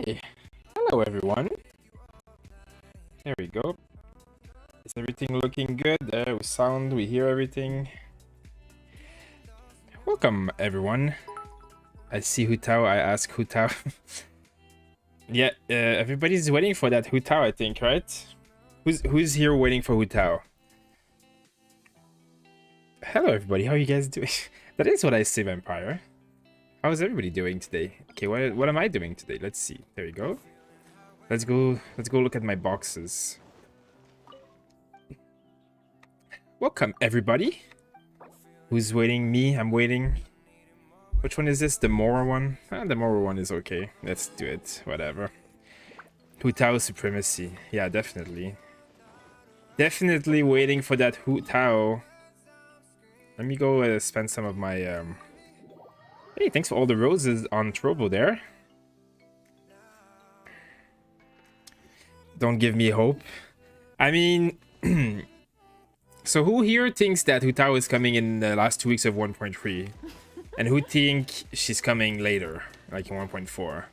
Okay, hello everyone. There we go. Is everything looking good? We sound, we hear everything. Welcome everyone. I see Hutao, I ask Hutao. Yeah, everybody's waiting for that Hutao, I think, right? Who's here waiting for Hutao? Hello everybody, how are you guys doing? That is what I say, Vampire. How's everybody doing today? Okay, what am I doing today? Let's see. There we go. Let's go look at my boxes. Welcome everybody. Who's waiting? Me, I'm waiting. Which one is this? The Mora one? The Mora one is okay. Let's do it. Whatever. Hutao supremacy. Yeah, definitely. Definitely waiting for that Hutao. Let me go spend some of my... Hey, thanks for all the roses on Trovo there. Don't give me hope. I mean... So who here thinks that Hutao is coming in the last 2 weeks of 1.3? And who think she's coming later, like in 1.4?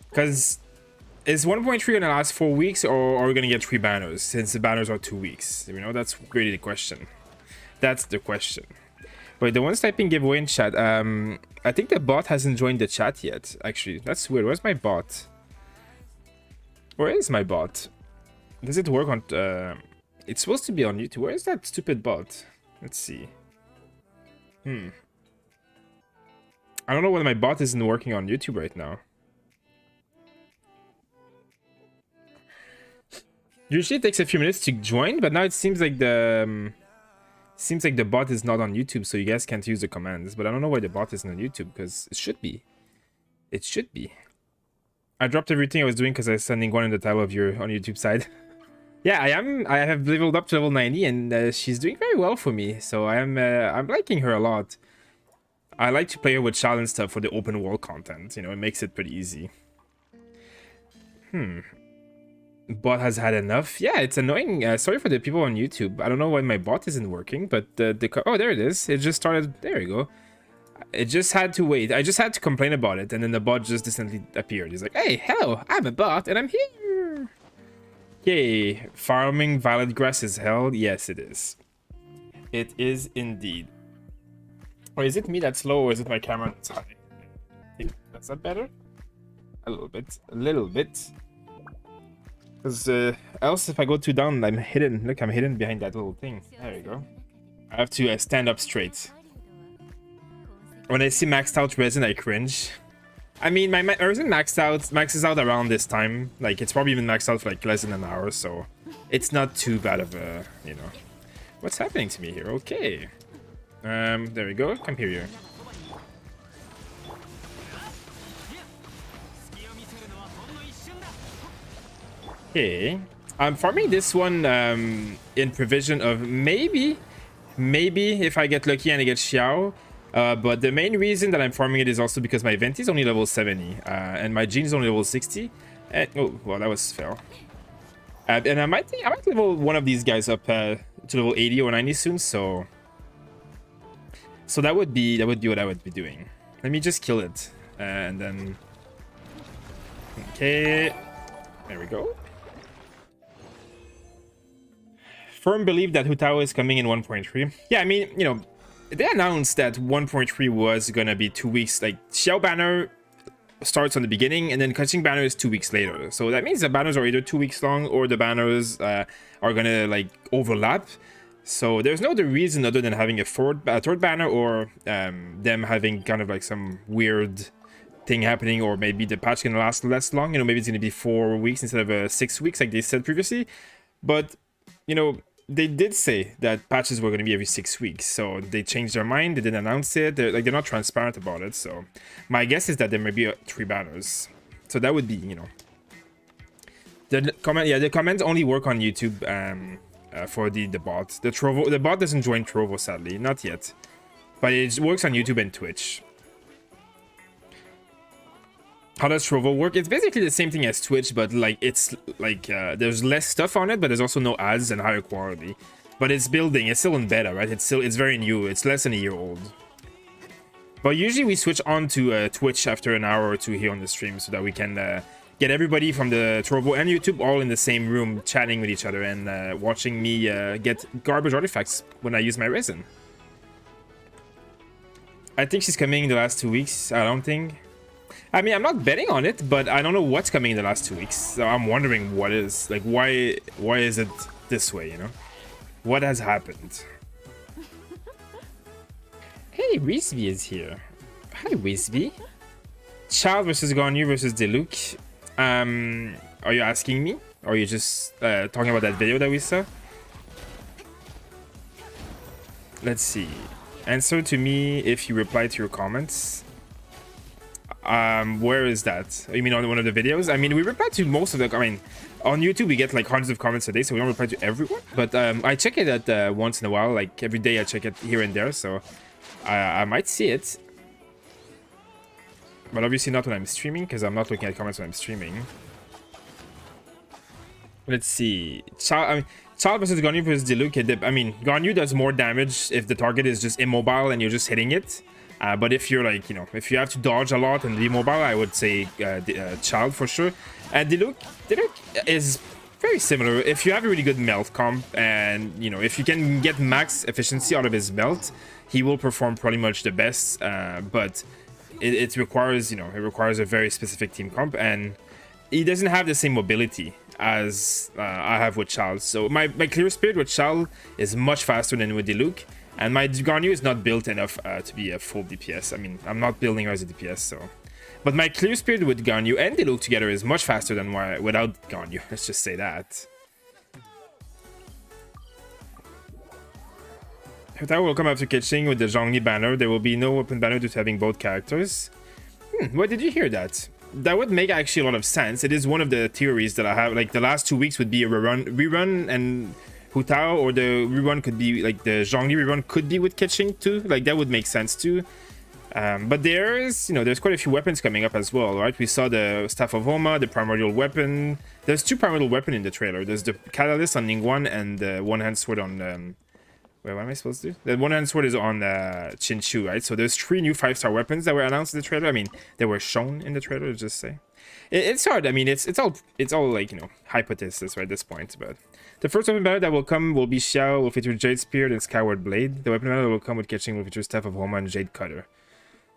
Because is 1.3 in the last 4 weeks, or are we gonna get 3 banners since the banners are 2 weeks? You know, that's really the question. That's the question. Wait, the one's typing giveaway in chat. I think the bot hasn't joined the chat yet. Actually, that's weird. Where's my bot? Where is my bot? Does it work on? It's supposed to be on YouTube. Where is that stupid bot? Let's see. I don't know why my bot isn't working on YouTube right now. Usually it takes a few minutes to join, but now it seems like the bot is not on YouTube, so you guys can't use the commands. But I don't know why the bot isn't on YouTube, because it should be. It should be. I dropped everything I was doing because I saw Ningguang in the title of your on YouTube side. Yeah, I am. I have leveled up to level 90, and she's doing very well for me. So I'm liking her a lot. I like to play her with challenge stuff for the open world content. You know, it makes it pretty easy. Bot has had enough. Yeah, it's annoying. Sorry for the people on YouTube. I don't know why my bot isn't working, but oh, there it is. It just started. There you go. It just had to wait. I just had to complain about it, and then the bot just instantly appeared. He's like, "Hey, hello, I'm a bot, and I'm here." Yay! Farming violet grass is held. Yes, it is. It is indeed. Or is it me that's low, or is it my camera that's high? I think that's that better. A little bit. A little bit. Because else if I go too down, I'm hidden. Look, I'm hidden behind that little thing. There you go. I have to stand up straight. When I see maxed out resin, I cringe. I mean, my resin maxes out around this time. Like, it's probably even maxed out for like less than an hour, so it's not too bad of a, you know. What's happening to me here? Okay. There we go. Come here. Okay, I'm farming this one in provision of maybe if I get lucky and I get Xiao. But the main reason that I'm farming it is also because my Venti is only level 70 and my Gene is only level 60. And, oh, well, that was fail. And I might level one of these guys up to level 80 or 90 soon. So that would be what I would be doing. Let me just kill it and then. Okay, there we go. Firm believe that Hutao is coming in 1.3. Yeah, I mean, you know, they announced that 1.3 was gonna be 2 weeks. Like, Xiao banner starts on the beginning, and then Catching banner is 2 weeks later. So that means the banners are either 2 weeks long, or the banners are gonna like overlap. So there's no other reason other than having a third banner, or them having kind of like some weird thing happening, or maybe the patch can last less long. You know, maybe it's gonna be 4 weeks instead of 6 weeks like they said previously. But you know, they did say that patches were going to be every 6 weeks, so they changed their mind. They didn't announce it. They're not transparent about it. So my guess is that there may be 3 banners. So that would be, you know, the comment. Yeah, the comments only work on YouTube for the bot. The bot doesn't join Trovo, sadly, not yet, but it works on YouTube and Twitch. How does Trovo work? It's basically the same thing as Twitch, but like it's like there's less stuff on it, but there's also no ads and higher quality. But it's building. It's still in beta, right? It's very new. It's less than a year old. But usually we switch on to Twitch after an hour or two here on the stream so that we can get everybody from the Trovo and YouTube all in the same room chatting with each other and watching me get garbage artifacts when I use my resin. I think she's coming in the last 2 weeks. I don't think. I mean, I'm not betting on it, but I don't know what's coming in the last 2 weeks. So I'm wondering what is, like, why is it this way, you know? What has happened? Hey, Wisby is here. Hi, Wisby. Child versus Ganyu versus Diluc. Are you asking me? Or are you just talking about that video that we saw? Let's see. Answer to me if you reply to your comments. Where is that? You mean on one of the videos? I mean, we reply to most of the... I mean, on YouTube, we get like hundreds of comments a day, so we don't reply to everyone. But I check it at once in a while. Like, every day I check it here and there, so I might see it. But obviously not when I'm streaming, because I'm not looking at comments when I'm streaming. Let's see. Child versus Ganyu versus Diluc. I mean, Ganyu does more damage if the target is just immobile and you're just hitting it. But if you're like, you know, if you have to dodge a lot and be mobile, I would say Child for sure. And Diluc is very similar. If you have a really good melt comp and, you know, if you can get max efficiency out of his melt, he will perform pretty much the best. But it requires, you know, it requires a very specific team comp, and he doesn't have the same mobility as I have with Child. So my clear spirit with Child is much faster than with Diluc. And my Ganyu is not built enough to be a full DPS. I mean, I'm not building her as a DPS, so... But my clear spirit with Ganyu and Diluc together is much faster than without Ganyu. Let's just say that. Hotaro will come after catching with the Zhongli banner. There will be no open banner due to having both characters. Where did you hear that? That would make actually a lot of sense. It is one of the theories that I have. Like, the last 2 weeks would be a rerun and... Hutao, or the rerun could be like the Zhongli rerun could be with Keqing too. Like, that would make sense too. But there's, you know, there's quite a few weapons coming up as well, right? We saw the Staff of Homa, the Primordial Weapon. There's 2 Primordial Weapon in the trailer. There's the Catalyst on Ningguang and the One-Hand Sword on... wait, what am I supposed to do? The One-Hand Sword is on Chinchu, right? So there's 3 new 5-star weapons that were announced in the trailer. I mean, they were shown in the trailer, let's just say. It's hard. I mean, it's all like, you know, hypothesis right at this point, but... The first weapon banner that will come will be Xiao, will feature Jade Spear and Skyward Blade. The weapon banner that will come with Keqing will feature Staff of Homa and Jade Cutter.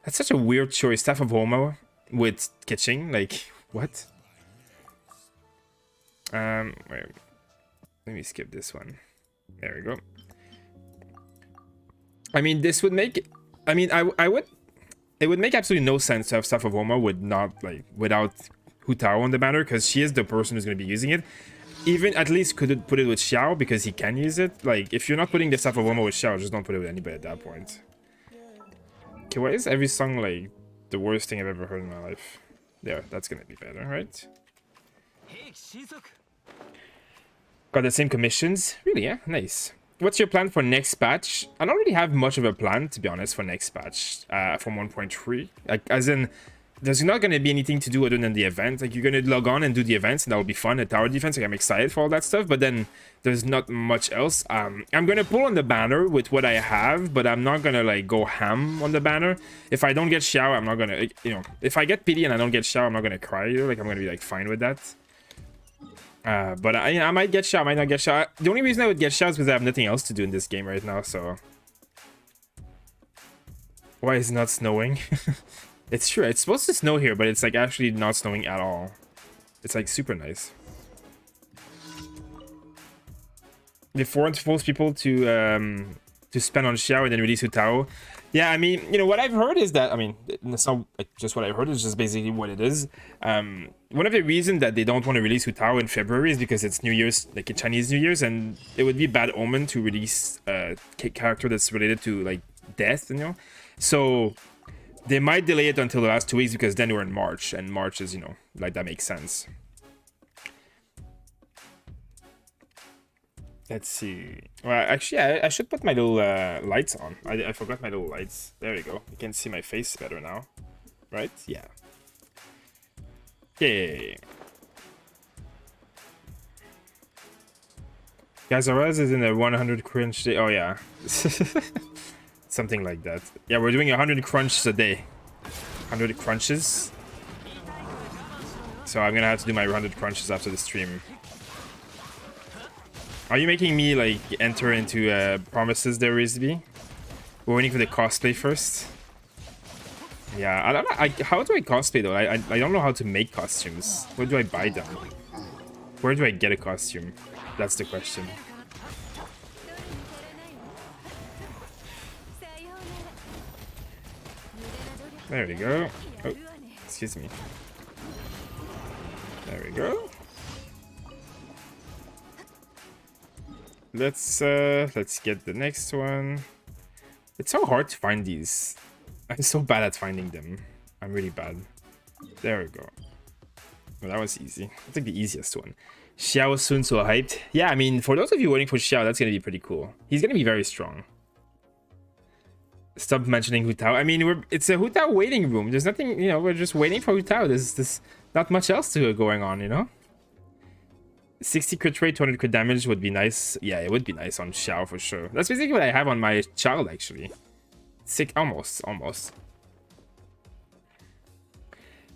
That's such a weird choice. Staff of Homa with Keqing. Like, what? Wait. Let me skip this one. There we go. I mean, this would make... I mean, I would... It would make absolutely no sense to have Staff of Homa with not, like, without Hutao on the banner, because she is the person who's going to be using it. Even at least could put it with Xiao because he can use it. Like, if you're not putting the Staff of Homa with Xiao, just don't put it with anybody at that point. Okay, why is every song like the worst thing I've ever heard in my life? There, that's gonna be better, right? Got the same commissions? Really, yeah? Nice. What's your plan for next patch? I don't really have much of a plan, to be honest, for next patch from 1.3. Like, as in... There's not going to be anything to do other than the event. Like, you're going to log on and do the events, and that'll be fun. The tower defense, like, I'm excited for all that stuff, but then there's not much else. I'm going to pull on the banner with what I have, but I'm not going to, like, go ham on the banner. If I don't get Xiao, I'm not going to, you know, if I get pity and I don't get Xiao, I'm not going to cry either. Like, I'm going to be, like, fine with that. But I might get Xiao, I might not get Xiao. The only reason I would get Xiao is because I have nothing else to do in this game right now, so... Why is it not snowing? It's true, it's supposed to snow here, but it's like actually not snowing at all. It's like super nice. They force people to spend on Xiao and then release Hutao. Yeah, I mean, you know, what I've heard is that, I mean, it's not like just what I've heard, it's just basically what it is. One of the reasons that they don't want to release Hutao in February is because it's New Year's, like Chinese New Year's, and it would be bad omen to release a character that's related to, like, death, you know? So... They might delay it until the last 2 weeks because then we're in March, and March is, you know, like, that makes sense. Let's see. Well, actually, I should put my little lights on. I forgot my little lights. There we go. You can see my face better now. Right? Yeah. Yay. Guys, Xoraz is in the 100 cringe. Oh, yeah. Something like that. Yeah, we're doing 100 crunches a day. 100 crunches. So I'm gonna have to do my 100 crunches after the stream. Are you making me like enter into promises there, Rizby? We're waiting for the cosplay first. Yeah, I don't know. How do I cosplay though? I don't know how to make costumes. Where do I buy them? Where do I get a costume? That's the question. There we go. Oh, excuse me. There we go. Let's get the next one. It's so hard to find these. I'm so bad at finding them. I'm really bad. There we go. Well, that was easy. I think the easiest one. Xiao Sun so hyped. Yeah, I mean, for those of you waiting for Xiao, that's gonna be pretty cool. He's gonna be very strong. Stop mentioning Hu Tao. I mean, it's a Hu Tao waiting room. There's nothing, you know, we're just waiting for Hu Tao. There's not much else to going on, you know? 60 crit rate, 200 crit damage would be nice. Yeah, it would be nice on Xiao for sure. That's basically what I have on my child, actually. Sick, almost.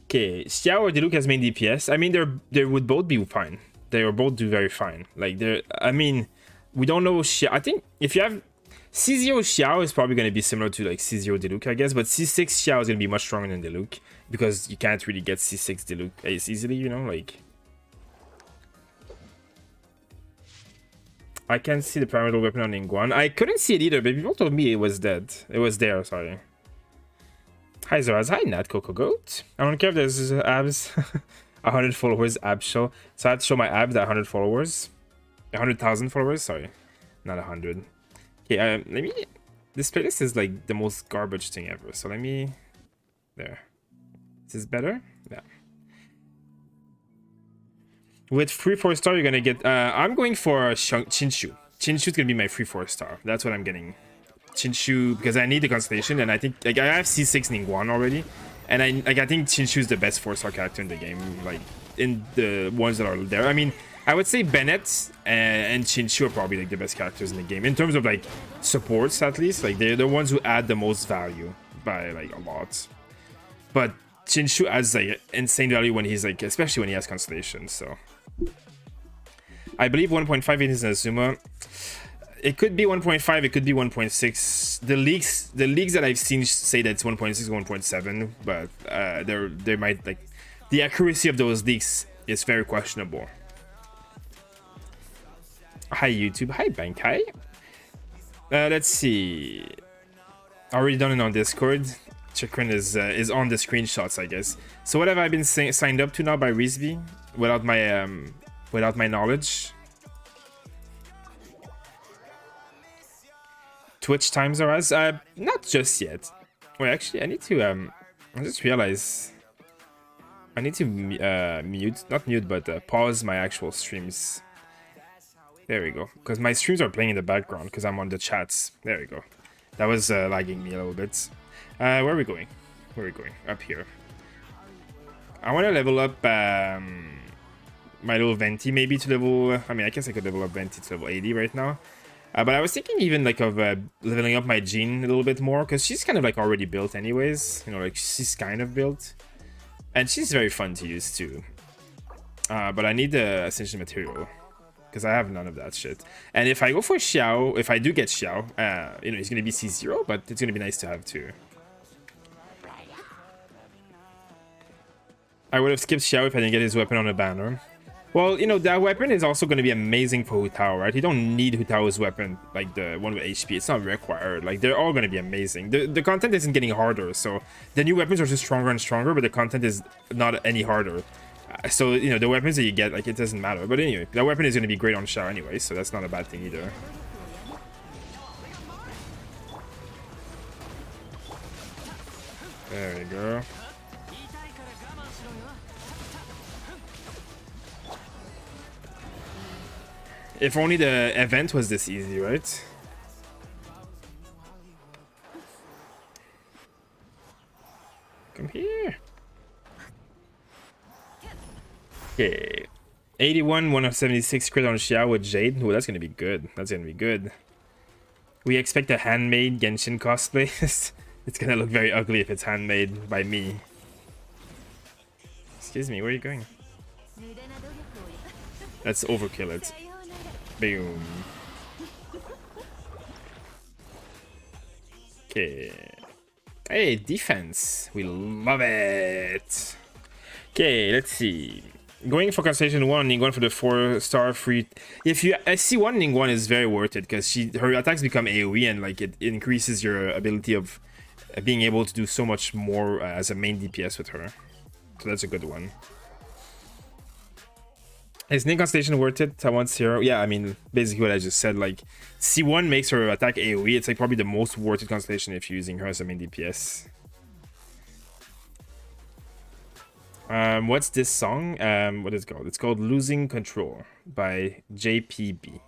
Okay, Xiao or Diluc as main DPS. I mean, they would both be fine. They will both do very fine. Like, I mean, we don't know Xiao. I think if you have C0 Xiao is probably going to be similar to like C0 Diluc, I guess, but C6 Xiao is going to be much stronger than Diluc because you can't really get C6 Diluc as easily, you know, like. I can't see the pyramidal weapon on Ningguang. I couldn't see it either, but people told me it was dead. It was there, sorry. Hi Xoraz, hi Nat Coco Goat. I don't care if there's abs. 100 followers, ab show. So I have to show my abs at 100 followers. 100,000 followers, sorry. Not 100. Okay, let me... This playlist is like the most garbage thing ever. So let me... There. Is this better? Yeah. With free 4-star, you're gonna get... I'm going for Chinshu. Chinshu's gonna be my free 4-star. That's what I'm getting. Chinshu, because I need the constellation, and I think... Like, I have C6 Ningguang already. And I think Chinshu's the best 4-star character in the game. Like, in the ones that are there. I mean... I would say Bennett and Chinshu are probably like the best characters in the game in terms of like supports, at least. Like they're the ones who add the most value by like a lot. But Chinshu adds like insane value when he's like, especially when he has constellation. So I believe 1.5 is Azuma. It could be 1.5, it could be 1.6. The leaks that I've seen say that it's 1.6 or 1.7, but they might like the accuracy of those leaks is very questionable. Hi YouTube, hi Bankai. Let's see. Already done it on Discord. Chikrin is on the screenshots, I guess. So what have I been signed up to now by Rizby without my knowledge? Twitch times are as not just yet. Wait, actually, I need to I just realized I need to pause my actual streams. There we go. Because my streams are playing in the background because I'm on the chats. There we go. That was lagging me a little bit. Where are we going? Where are we going? Up here. I want to level up my little Venti maybe to level... I mean, I guess I could level up Venti to level 80 right now. But I was thinking even like of leveling up my Jean a little bit more. Because she's kind of like already built anyways. You know, like she's kind of built. And she's very fun to use too. But I need the Ascension material. Because I have none of that shit. And if I go for Xiao, if I do get Xiao, you know, he's going to be C0, but it's going to be nice to have too. I would have skipped Xiao if I didn't get his weapon on a banner. Well, you know, that weapon is also going to be amazing for Hu Tao, right? You don't need Hu Tao's weapon, like the one with HP. It's not required. Like, they're all going to be amazing. The content isn't getting harder, so the new weapons are just stronger and stronger, but the content is not any harder. So, you know, the weapons that you get, like, it doesn't matter. But anyway, that weapon is going to be great on Xiao anyway, so that's not a bad thing either. There we go. If only the event was this easy, right? Come here. Okay. 81, 176 crit on Xiao with Jade. Oh, that's gonna be good. That's gonna be good. We expect a handmade Genshin cosplay. It's gonna look very ugly if it's handmade by me. Excuse me, where are you going? Let's overkill it. Boom. Okay. Hey, defense. We love it. Okay, let's see. Going for Constellation 1, Ningguang for the 4-star free. If you I see one Ningguang is very worth it because her attacks become AoE and like it increases your ability of being able to do so much more as a main DPS with her. So that's a good one. Is Ningguang Constellation worth it? I want 0. Yeah, I mean basically what I just said. Like C1 makes her attack AoE. It's like probably the most worth it Constellation if you're using her as a main DPS. What's this song? What is it called? It's called Losing Control by JPB.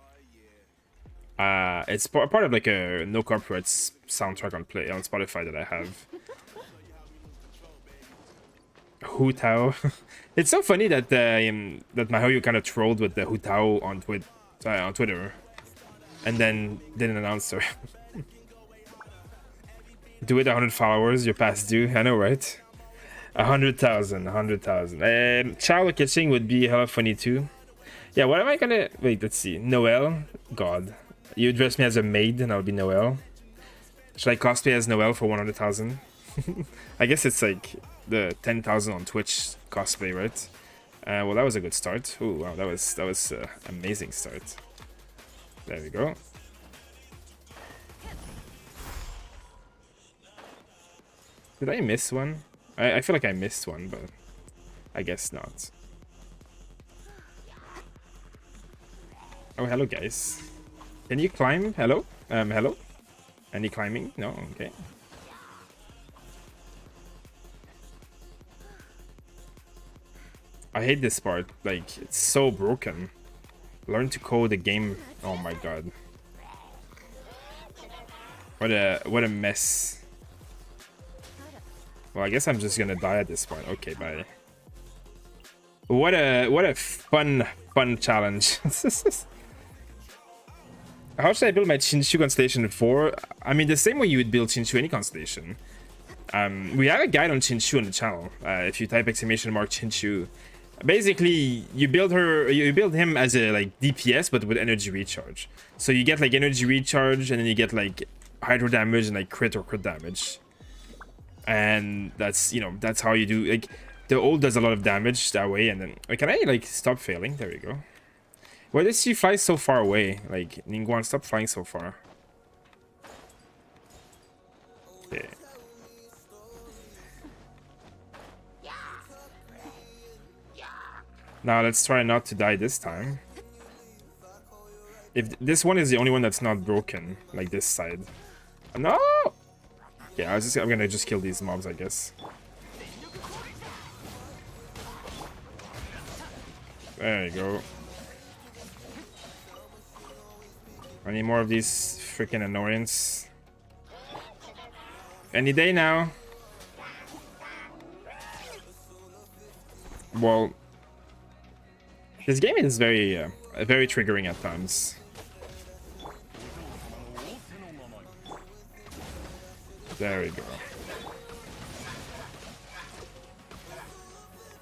It's part of like a no copyrights soundtrack on Spotify that I have. Hu Tao. It's so funny that that MiHoYo kind of trolled with the Hu Tao on Twitter, and then didn't announce her. Do it 100 followers, you're past due. I know, right? 100,000, 100,000. Child catching would be hella funny too. Yeah, what am I gonna... Wait, let's see. Noelle? God. You dress me as a maid and I'll be Noelle. Should I cosplay as Noelle for 100,000? I guess it's like the 10,000 on Twitch cosplay, right? Well, that was a good start. Oh, wow, that was amazing start. There we go. Did I miss one? I feel like I missed one, but I guess not. Oh, hello, guys. Can you climb? Hello? Hello? Any climbing? No? Okay. I hate this part. Like, it's so broken. Learn to code the game. Oh my god. What a mess. Well, I guess I'm just gonna die at this point. Okay, bye. What a fun challenge. How should I build my Chinchu constellation 4? I mean, the same way you would build Chinchu any constellation. We have a guide on Chinchu on the channel. If you type !Chinchu, basically you build him as a like DPS but with energy recharge. So you get like energy recharge and then you get like hydro damage and like crit or crit damage. And that's, you know, that's how you do, like, the ult does a lot of damage that way. And then, wait, can I, like, stop failing? There we go. Why does she fly so far away? Like, Ningguang, stop flying so far. Okay. Now, let's try not to die this time. If this one is the only one that's not broken, like this side. No! Yeah, I'm gonna just kill these mobs, I guess. There you go. I need more of these freaking annoyance. Any day now. Well, this game is very triggering at times. There we go.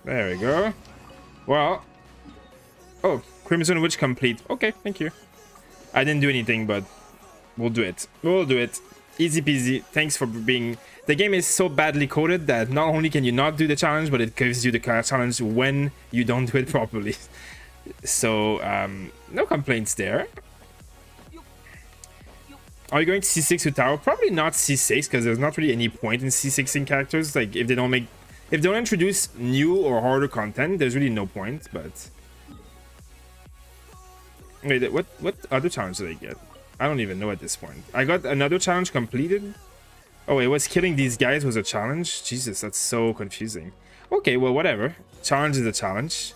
There we go. Well. Oh, Crimson Witch complete. Okay, thank you. I didn't do anything, but we'll do it. We'll do it. Easy peasy. Thanks for being... The game is so badly coded that not only can you not do the challenge, but it gives you the challenge when you don't do it properly. So, no complaints there. Are you going to C6 with Tower? Probably not C6, because there's not really any point in C6ing characters. Like, if they don't introduce new or harder content, there's really no point, but... Wait, what other challenge did I get? I don't even know at this point. I got another challenge completed? Oh, it was killing these guys was a challenge? Jesus, that's so confusing. Okay, well, whatever. Challenge is a challenge.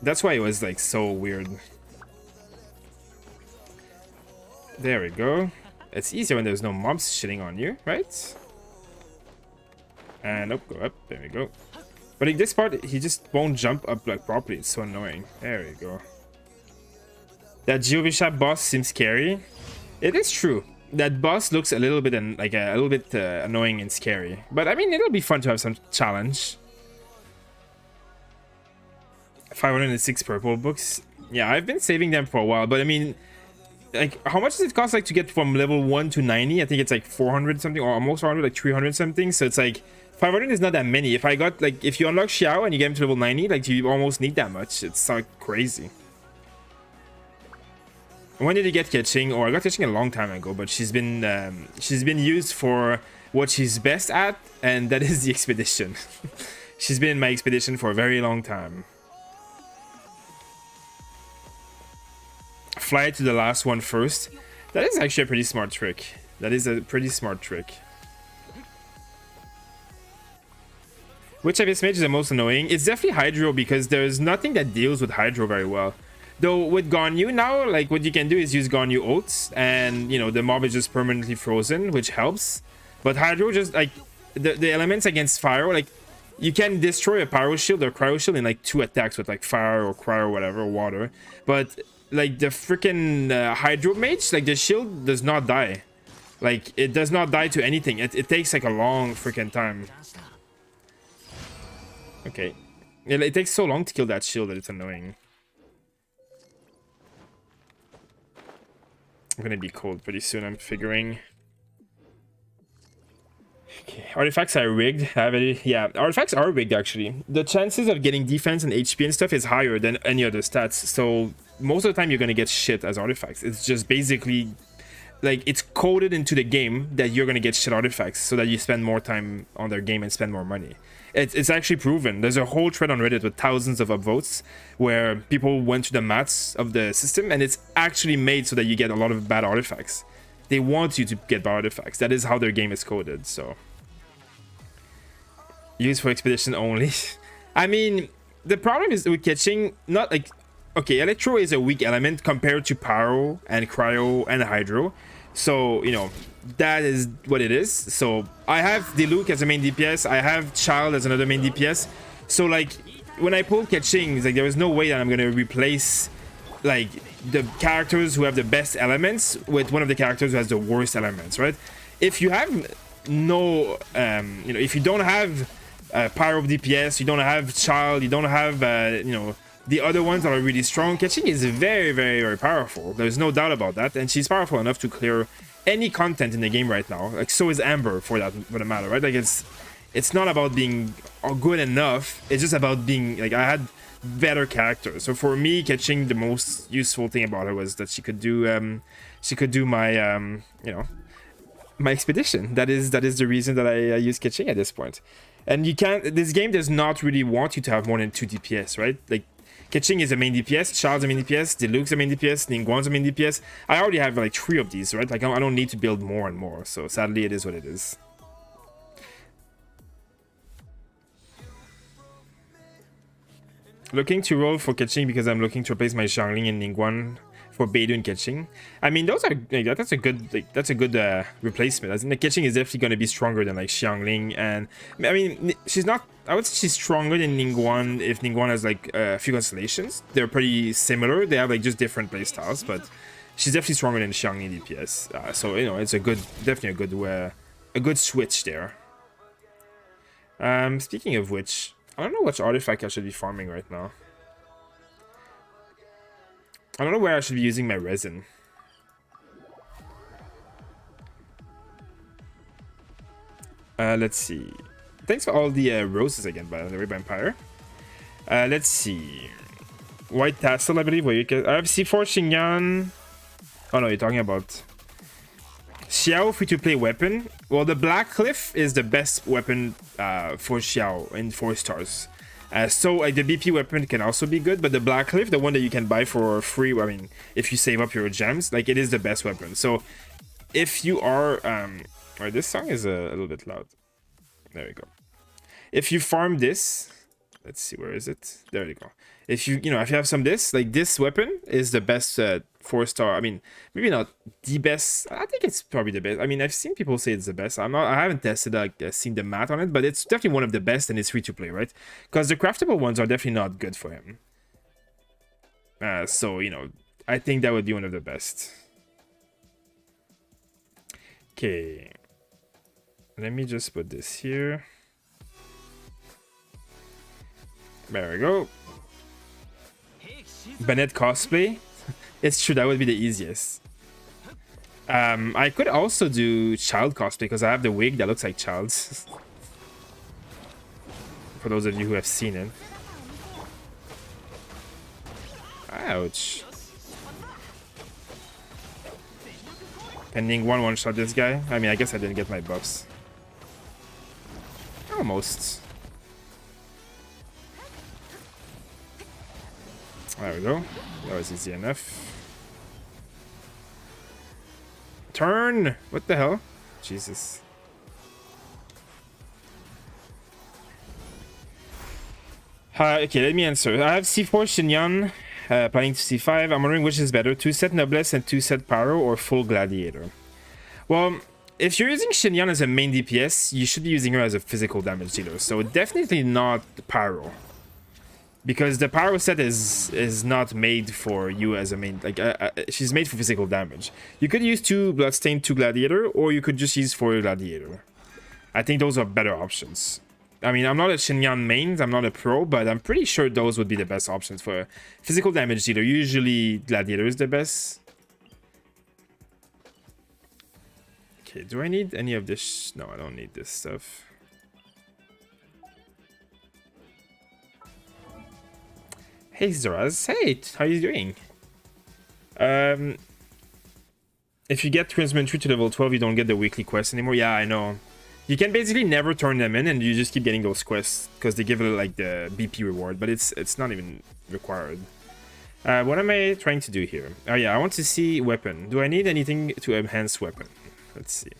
That's why it was, like, so weird. There we go. It's easier when there's no mobs shitting on you, right? And up, go up. There we go. But in this part, he just won't jump up like properly. It's so annoying. There we go. That Geovishap boss seems scary. It is true. That boss looks a little bit annoying and scary. But I mean, it'll be fun to have some challenge. 506 purple books. Yeah, I've been saving them for a while, but I mean, like, how much does it cost, like, to get from level 1 to 90? I think it's like 400 something, or almost 400, like 300 something. So it's like 500 is not that many. If I got, like, if you unlock Xiao and you get him to level 90, like, you almost need that much. It's like crazy. When did you get Ketching? Or I got Ketching a long time ago, but she's been used for what she's best at, and that is the expedition. She's been in my expedition for a very long time. Fly to the last one first. That is actually a pretty smart trick. That is a pretty smart trick. Which of his mages is the most annoying? It's definitely Hydro, because there's nothing that deals with Hydro very well. Though with Ganyu now, like, what you can do is use Ganyu ults, and you know, the mob is just permanently frozen, which helps. But Hydro, just like the elements against fire, like, you can destroy a Pyro Shield or Cryo Shield in like 2 attacks with like fire or cryo or whatever, or water. But like the freaking Hydro Mage, like, the shield does not die. Like, it does not die to anything. It takes like a long freaking time. Okay. It takes so long to kill that shield that it's annoying. I'm gonna be cold pretty soon, I'm figuring. Okay. Artifacts are rigged. Yeah, artifacts are rigged actually. The chances of getting defense and HP and stuff is higher than any other stats. So most of the time you're gonna get shit as artifacts. It's just basically like, it's coded into the game that you're gonna get shit artifacts so that you spend more time on their game and spend more money. It's actually proven. There's a whole thread on Reddit with thousands of upvotes where people went to the maths of the system, and it's actually made so that you get a lot of bad artifacts. They want you to get bad artifacts. That is how their game is coded. So used for expedition only. I mean, the problem is with catching, not like, okay, Electro is a weak element compared to Pyro and Cryo and Hydro. So, you know, that is what it is. So I have Diluc as a main DPS. I have Child as another main DPS. So like, when I pull catching, it's like, there is no way that I'm gonna replace like the characters who have the best elements with one of the characters who has the worst elements, right? If you have no, you know, if you don't have Pyro DPS, you don't have Child, you don't have, you know, the other ones that are really strong, catching is very, very, very powerful. There's no doubt about that, and she's powerful enough to clear any content in the game right now. Like, so is Amber, for the matter, right? Like, it's not about being good enough. It's just about being like, I had better characters. So for me, catching, the most useful thing about her was that she could do my you know, my expedition. That is the reason that I use catching at this point. And you can't. This game does not really want you to have more than 2 DPS, right? Like, Ketching is a main DPS, Child's a main DPS, Diluc's a main DPS, Ningguang's a main DPS. I already have like 3 of these, right? Like, I don't need to build more and more. So sadly, it is what it is. Looking to roll for Ketching because I'm looking to replace my Xiangling and Ningguang for Beidou and Ketching. I mean, those are like, that's a good replacement. I think the Ketching is definitely going to be stronger than like Xiangling, and I mean, she's not. I would say she's stronger than Ningguang if Ningguang has like a few constellations. They're pretty similar. They have like just different playstyles, but she's definitely stronger than Xiangling DPS. So you know, it's definitely a good switch there. Speaking of which, I don't know which artifact I should be farming right now. I don't know where I should be using my resin. Let's see. Thanks for all the roses again, by the way, Vampire. Let's see. White Tassel, I believe. Where you can. I have C4 Xingyan. Oh no, you're talking about Xiao free-to-play weapon. Well, the Black Cliff is the best weapon for Xiao in 4 stars. So like, the BP weapon can also be good, but the Black Cliff, the one that you can buy for free, I mean, if you save up your gems, like, it is the best weapon. So if you are, alright, this song is a little bit loud. There we go. If you farm this, let's see, where is it? There you go. If you have some this, like, this weapon is the best 4-star. I mean, maybe not the best. I think it's probably the best. I mean, I've seen people say it's the best. I haven't tested, like, seen the math on it, but it's definitely one of the best, and it's free to play, right? Because the craftable ones are definitely not good for him. So, you know, I think that would be one of the best. Okay. Let me just put this here. There we go. Bennett cosplay. It's true, that would be the easiest. I could also do Child cosplay because I have the wig that looks like Child's. For those of you who have seen it. Ouch. Pending one shot this guy. I mean, I guess I didn't get my buffs. Almost. There we go. That was easy enough. Turn! What the hell? Jesus. Okay, let me answer. I have C4 Xinyan, planning to C5. I'm wondering which is better, 2-set Noblesse and 2-set Pyro or full Gladiator. Well, if you're using Xinyan as a main DPS, you should be using her as a physical damage dealer. So definitely not Pyro. Because the Pyro set is not made for you as a main... Like, she's made for physical damage. You could use 2 Bloodstained, 2 Gladiator, or you could just use 4 Gladiator. I think those are better options. I mean, I'm not a Xinyan main, I'm not a pro, but I'm pretty sure those would be the best options for physical damage dealer. Usually, Gladiator is the best. Okay, do I need any of this? No, I don't need this stuff. Hey, Xoraz. Hey, how are you doing? If you get Transmit 3 to level 12, you don't get the weekly quest anymore. Yeah, I know. You can basically never turn them in, and you just keep getting those quests because they give it like the BP reward, but it's not even required. What am I trying to do here? Oh yeah, I want to see weapon. Do I need anything to enhance weapon? Let's see.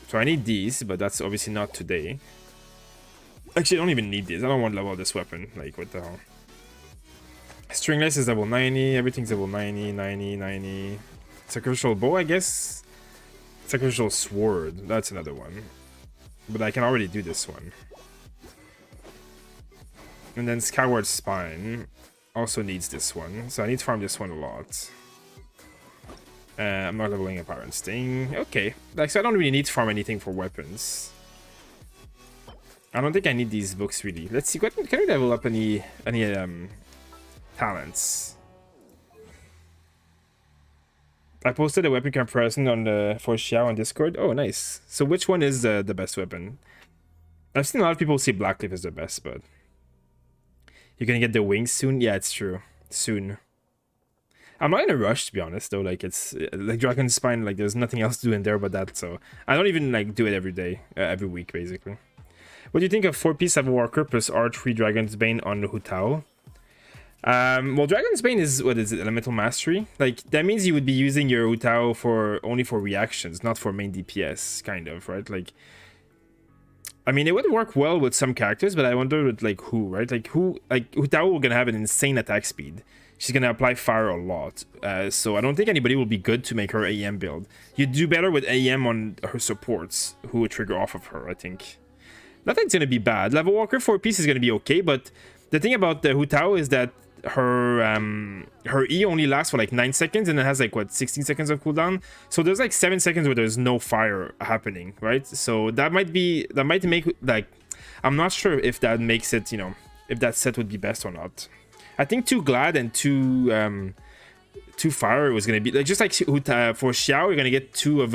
So I need these, but that's obviously not today. Actually, I don't even need these. I don't want to level this weapon. Like, what the hell? Stringless is level 90. Everything's level 90, 90, 90. Sacrificial bow, I guess. Sacrificial sword, that's another one. But I can already do this one. And then Skyward Spine also needs this one. So I need to farm this one a lot. I'm not leveling up Iron Sting. Okay. Like, so I don't really need to farm anything for weapons. I don't think I need these books really. Let's see, can we level up any talents? I posted a weapon comparison on for Xiao on Discord. Oh, nice. So which one is the best weapon? I've seen a lot of people say Blackcliff is the best, but you're gonna get the wings soon. Yeah, it's true. Soon. I'm not in a rush to be honest, though. Like it's like Dragon Spine. Like there's nothing else to do in there but that. So I don't even like do it every day, every week basically. What do you think of 4-piece Walker plus R3 Dragon's Bane on Hu Tao? Well, Dragon's Bane is, what is it, Elemental Mastery? Like, that means you would be using your Hu Tao only for reactions, not for main DPS, kind of, right? Like, I mean, it would work well with some characters, but I wonder with, like, who, right? Like, Hu Tao will gonna have an insane attack speed. She's gonna apply fire a lot. So I don't think anybody will be good to make her AEM build. You do better with AEM on her supports, who would trigger off of her, I think. Nothing's gonna be bad. Level Walker 4-piece is gonna be okay, but the thing about the Hu Tao is that her E only lasts for like 9 seconds and it has like what 16 seconds of cooldown, so there's like 7 seconds where there's no fire happening, right? So that might make, like, I'm not sure if that makes it, you know, if that set would be best or not. I think 2 Glad and 2 Fire was gonna be like, just like for Xiao you're gonna get 2 of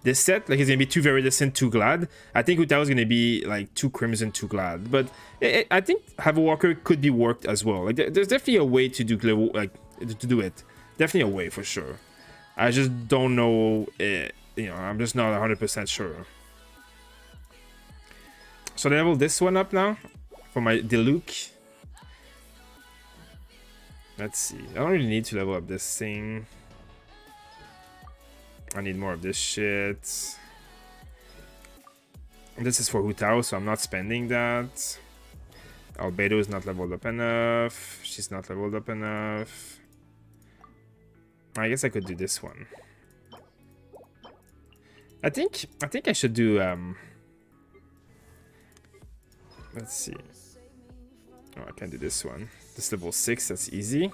this set, like it's gonna be 2 very distant, 2 Glad. I think Hu Tao is gonna be like 2 Crimson, 2 Glad, but I think Have a Walker could be worked as well. Like there's definitely a way to do it. Definitely a way for sure. I just don't know. You know, I'm just not 100% sure. So I level this one up now for my Diluc. Let's see. I don't really need to level up this thing. I need more of this shit. This is for Hu Tao, so I'm not spending that. Albedo is not leveled up enough. She's not leveled up enough. I guess I could do this one. I think I should do let's see. Oh, I can do this one. This level 6, that's easy.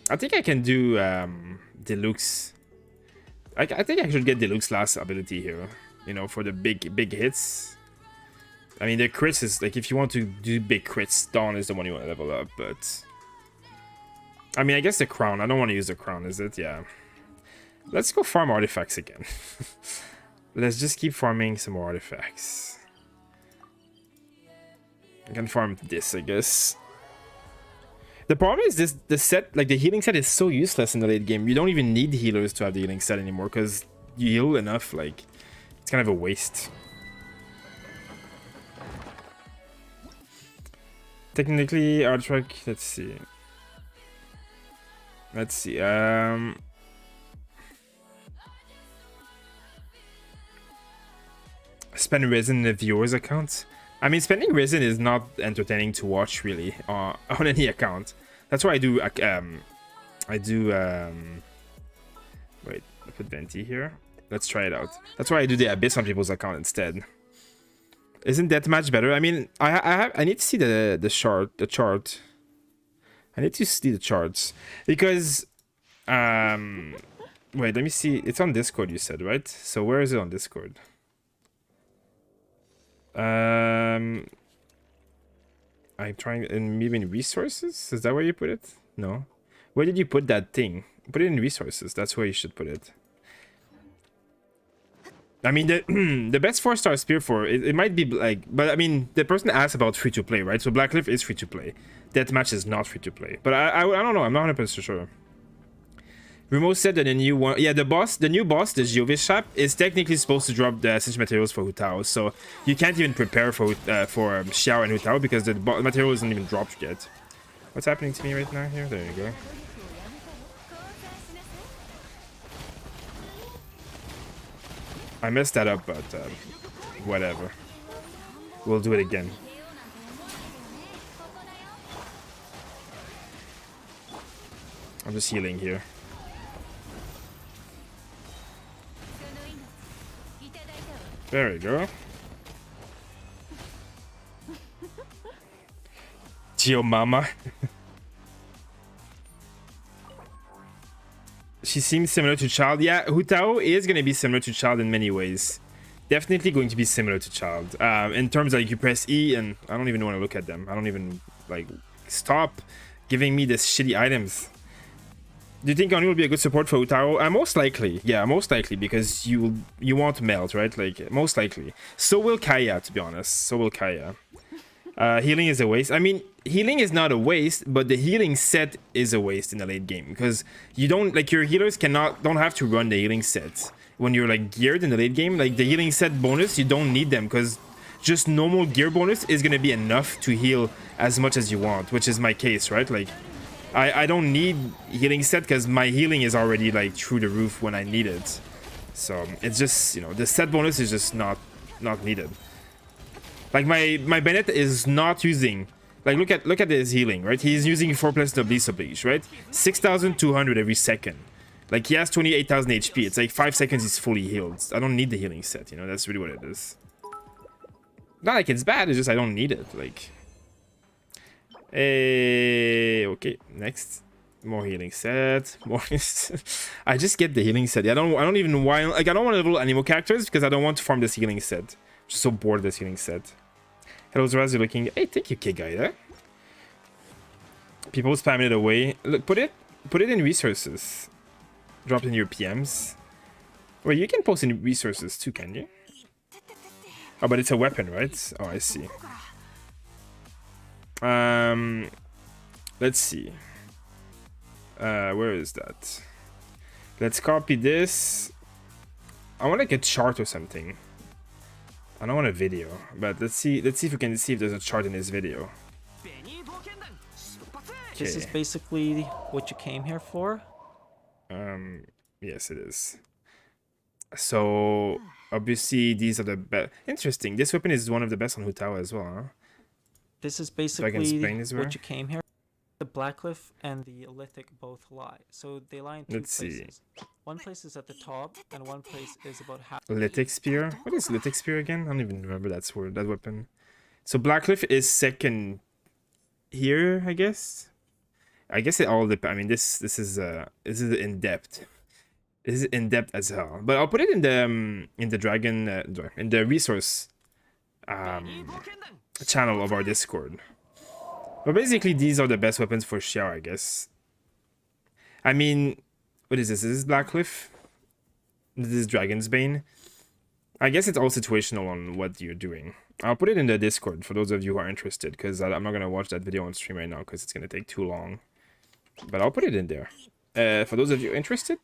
I think I can do deluxe. I think I should get deluxe last ability here. You know, for the big hits. I mean, the crits is like if you want to do big crits, Dawn is the one you want to level up. But I mean, I guess the crown. I don't want to use the crown, is it? Yeah. Let's go farm artifacts again. Let's just keep farming some more artifacts. I can farm this, I guess. The problem is the set, like the healing set is so useless in the late game. You don't even need healers to have the healing set anymore because you heal enough, like it's kind of a waste. Technically, artifact, let's see. Spend resin in the viewer's account. I mean, spending resin is not entertaining to watch really on any account. That's why I do. Wait, I put Venti here. Let's try it out. That's why I do the Abyss on people's account instead. Isn't deathmatch better? I mean, I need to see the chart. I need to see the charts because wait, let me see. It's on Discord, you said, right? So where is it on Discord? I'm trying, and maybe in resources. Is that where you put it? No. Where did you put that thing? Put it in resources. That's where you should put it. I mean, the best 4-star spear for it might be like, but I mean, the person asked about free to play, right? So Blackcliff is free to play. Deathmatch is not free to play. But I don't know. I'm not 100% sure. Remo said that the new one, yeah, the new boss, the Geovis Shop, is technically supposed to drop the essential materials for Hu Tao, so you can't even prepare for Xiao and Hu Tao because the material isn't even dropped yet. What's happening to me right now here? There you go. I messed that up, but whatever. We'll do it again. I'm just healing here. There we go. Geo Mama. She seems similar to Child. Yeah, Hu Tao is going to be similar to Child in many ways. Definitely going to be similar to Child. In terms of like you press E and I don't even want to look at them. I don't even like stop giving me this shitty items. Do you think Oni will be a good support for Hu Tao? Most likely. Yeah, most likely because you want melt, right? Like most likely. So will Kaya, to be honest. So will Kaya. Healing is a waste. I mean, healing is not a waste, but the healing set is a waste in the late game because you don't like your healers don't have to run the healing set when you're like geared in the late game. Like the healing set bonus, you don't need them because just normal gear bonus is gonna be enough to heal as much as you want, which is my case, right? Like I don't need healing set because my healing is already like through the roof when I need it. So it's just, you know, the set bonus is just not needed. Like my Bennett is not using, like look at his healing, right? He's using 4 plus the Bleach Oblige, right? 6,200 every second. Like he has 28,000 HP. It's like 5 seconds he's fully healed. I don't need the healing set, you know, that's really what it is. Not like it's bad, it's just I don't need it. Like okay, next. More healing set. More I just get the healing set. I don't even want, like I don't want to level animal characters because I don't want to farm this healing set. I'm just so bored of this healing set. Hello Xoraz, you're looking. Hey, thank you, K-Guy. People spamming it away. Look, put it in resources. Drop it in your PMs. Wait, you can post in resources too, can you? Oh, but it's a weapon, right? Oh, I see. Let's see. Where is that? Let's copy this. I want like a chart or something. I don't want a video, but let's see if we can see if there's a chart in this video. This is basically what you came here for? Yes, it is. So obviously these are the best. Interesting. This weapon is one of the best on Hu Tao as well, huh? This is basically what you came here. The Blackcliff and the Lithic both lie. So they lie in two places. One place is at the top, and one place is about half. Lithic Spear? What is Lithic Spear again? I don't even remember that weapon. So Blackcliff is second here, I guess. I guess it all depends. I mean, this is in depth. This is in depth as hell. But I'll put it in the dragon in the resource channel of our Discord. But basically, these are the best weapons for Xiao, I guess. I mean, what is this? Is this Blackcliff? This is Dragon's Bane. I guess it's all situational on what you're doing. I'll put it in the Discord for those of you who are interested, because I'm not going to watch that video on stream right now because it's going to take too long. But I'll put it in there. For those of you interested,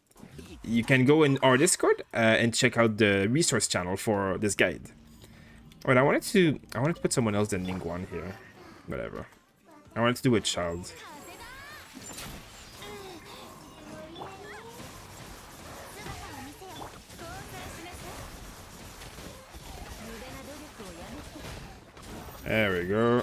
you can go in our Discord and check out the resource channel for this guide. Alright, I wanted to put someone else than Ningguang here. Whatever. I wanted to do a child. There we go.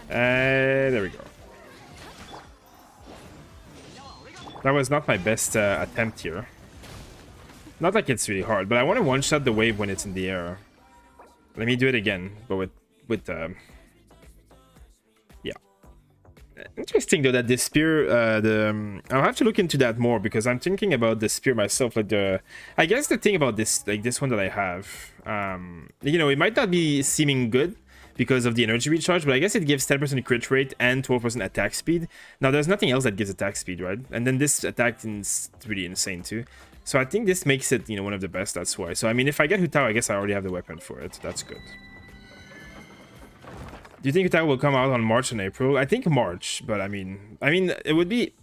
There we go. That was not my best attempt here. Not like it's really hard, but I want to one-shot the wave when it's in the air. Let me do it again, but with yeah. Interesting though that this spear, I'll have to look into that more because I'm thinking about the spear myself. Like I guess the thing about this, like this one that I have, you know, it might not be seeming good because of the energy recharge, but I guess it gives 10% crit rate and 12% attack speed. Now there's nothing else that gives attack speed, right? And then this attack is really insane too. So I think this makes it, you know, one of the best, that's why. So I mean, if I get Hu Tao, I guess I already have the weapon for it. That's good. Do you think Hu Tao will come out on March and April? I think March, but I mean, it would be,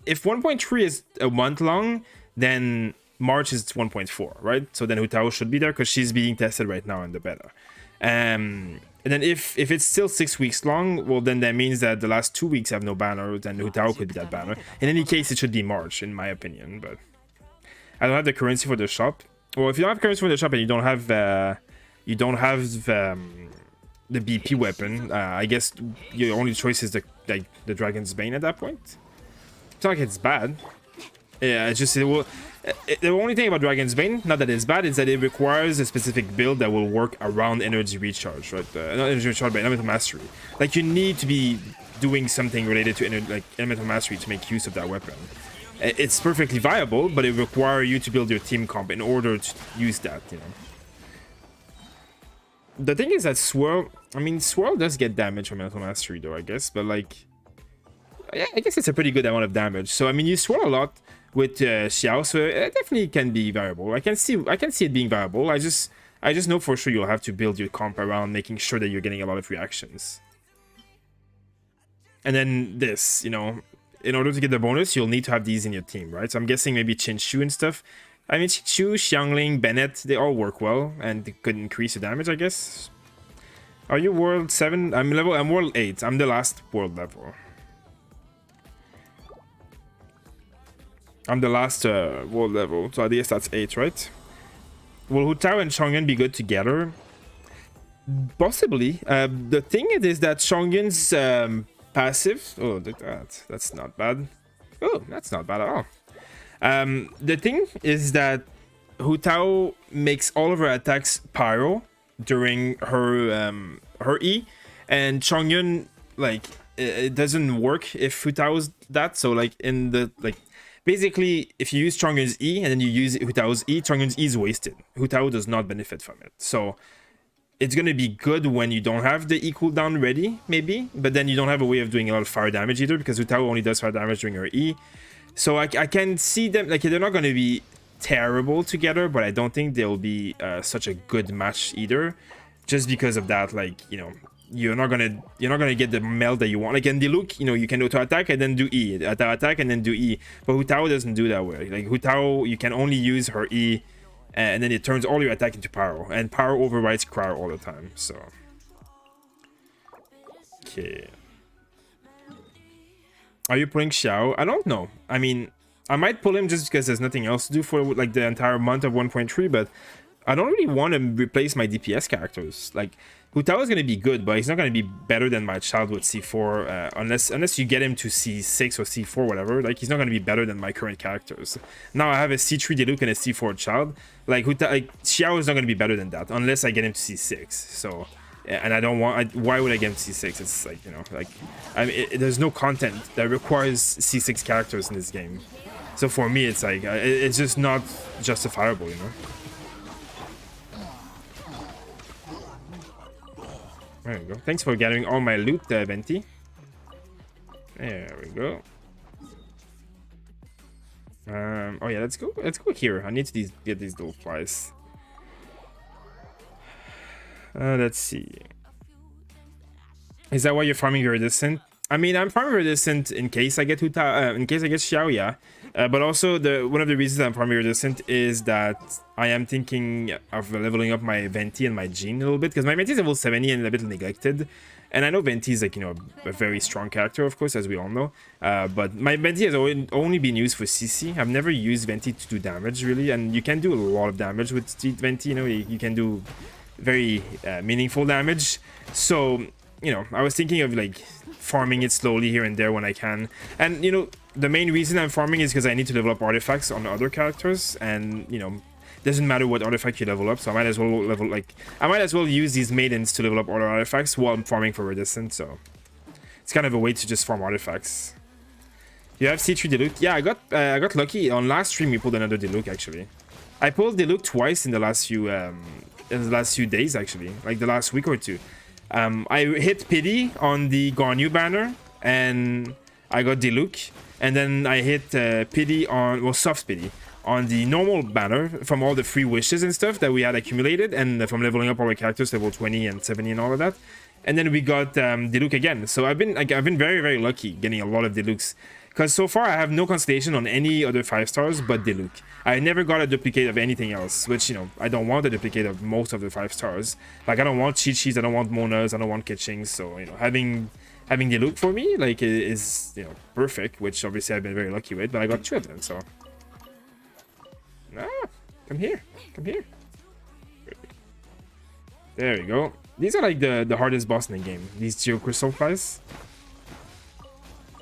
if 1.3 is a month long, then March is 1.4, right? So then Hu Tao should be there because she's being tested right now in the beta. And then if it's still 6 weeks long, well, then that means that the last 2 weeks have no banner, then Hu Tao could be that banner. In any case, it should be March, in my opinion, but I don't have the currency for the shop. Well, if you don't have currency for the shop and you don't have the BP weapon, I guess your only choice is the Dragon's Bane at that point. It's not like it's bad. Yeah, it's just the only thing about Dragon's Bane, not that it's bad, is that it requires a specific build that will work around energy recharge, right? Not energy recharge, but elemental mastery. Like you need to be doing something related to elemental mastery to make use of that weapon. It's perfectly viable, but it requires you to build your team comp in order to use that, you know. The thing is that Swirl, I mean, Swirl does get damage from Elemental Mastery though, I guess, but like, yeah, I guess it's a pretty good amount of damage. So I mean, you swirl a lot with Xiao, so it definitely can be variable. I can see it being variable. I just know for sure you'll have to build your comp around making sure that you're getting a lot of reactions. And then this, you know, in order to get the bonus, you'll need to have these in your team, right? So I'm guessing maybe Qinshu and stuff. I mean, Qinshu, Xiangling, Bennett, they all work well, and they could increase your damage, I guess. Are you world 7? I'm world 8. I'm the last world level. I'm the last world level, so I guess that's 8, right? Will Hu Tao and Chongyun be good together? Possibly. The thing is that Chongyun's passive... Oh, that's not bad. Oh, that's not bad at all. The thing is that Hu Tao makes all of her attacks pyro during her E, and Chongyun, like, it doesn't work if Hu Tao's that. So like in the basically if you use Chongyun's E and then you use Hu Tao's E, Chongyun's E is wasted. Hu Tao does not benefit from it. So it's gonna be good when you don't have the E cooldown ready, maybe, but then you don't have a way of doing a lot of fire damage either, because Hu Tao only does fire damage during her E. So I can see them, like, they're not going to be terrible together, but I don't think they'll be such a good match either, just because of that. Like, you know, you're not gonna get the meld that you want. Like in the look, you know, you can auto attack and then do E, attack and then do E, but Hu Tao doesn't do that way. Like Hu Tao, you can only use her E, and then it turns all your attack into pyro, and pyro overrides cryo all the time. So okay. Are you pulling Xiao? I don't know. I mean, I might pull him just because there's nothing else to do for like the entire month of 1.3, but I don't really want to replace my DPS characters. Like, Hu Tao is going to be good, but he's not going to be better than my child with C4 unless you get him to C6 or C4, whatever. Like, he's not going to be better than my current characters. Now I have a C3 Diluc and a C4 child. Like, Xiao is not going to be better than that unless I get him to C6. So, and I don't want... why would I get him to C6? It's like, you know, like... I mean, there's no content that requires C6 characters in this game. So for me, it's like... it's just not justifiable, you know? There we go. Thanks for gathering all my loot, Venti. There we go. Oh yeah, let's go. Let's go here. I need to get these little flies. Let's see. Is that why you're farming Iridescent? I mean, I'm farming Iridescent in case I get in case I get Xiao, yeah. But also one of the reasons I'm farming Iridescent is that I am thinking of leveling up my Venti and my Jean a little bit, because my Venti is level 70 and a bit neglected. And I know Venti is like, you know, a very strong character, of course, as we all know. But my Venti has only been used for CC. I've never used Venti to do damage, really. And you can do a lot of damage with Venti, you know, you can do very meaningful damage. So, you know, I was thinking of like farming it slowly here and there when I can. And, you know, the main reason I'm farming is because I need to level up artifacts on other characters. And, you know, doesn't matter what artifact you level up, so I might as well use these maidens to level up other artifacts while I'm farming for Iridescent. So it's kind of a way to just farm artifacts. You have C3 Diluc? Yeah, I got lucky. On last stream we pulled another Diluc actually. I pulled Diluc twice in the last few days actually, like the last week or two. I hit Pity on the Garnu banner and I got Diluc, and then I hit Pity on, well, soft Pity on the normal banner from all the free wishes and stuff that we had accumulated, and from leveling up all the characters level 20 and 70 and all of that. And then we got Diluc again. So I've been very, very lucky getting a lot of Dilucs, because so far I have no constellation on any other 5 stars but Diluc. I never got a duplicate of anything else, which, you know, I don't want a duplicate of most of the 5 stars. Like, I don't want Chi-Chis, I don't want Monas, I don't want Kitchings. So, you know, having Diluc for me, like, is, you know, perfect, which obviously I've been very lucky with, but I got 2 of them, so... Ah, come here. Come here. There we go. These are like the hardest boss in the game. These Geocrystal flies.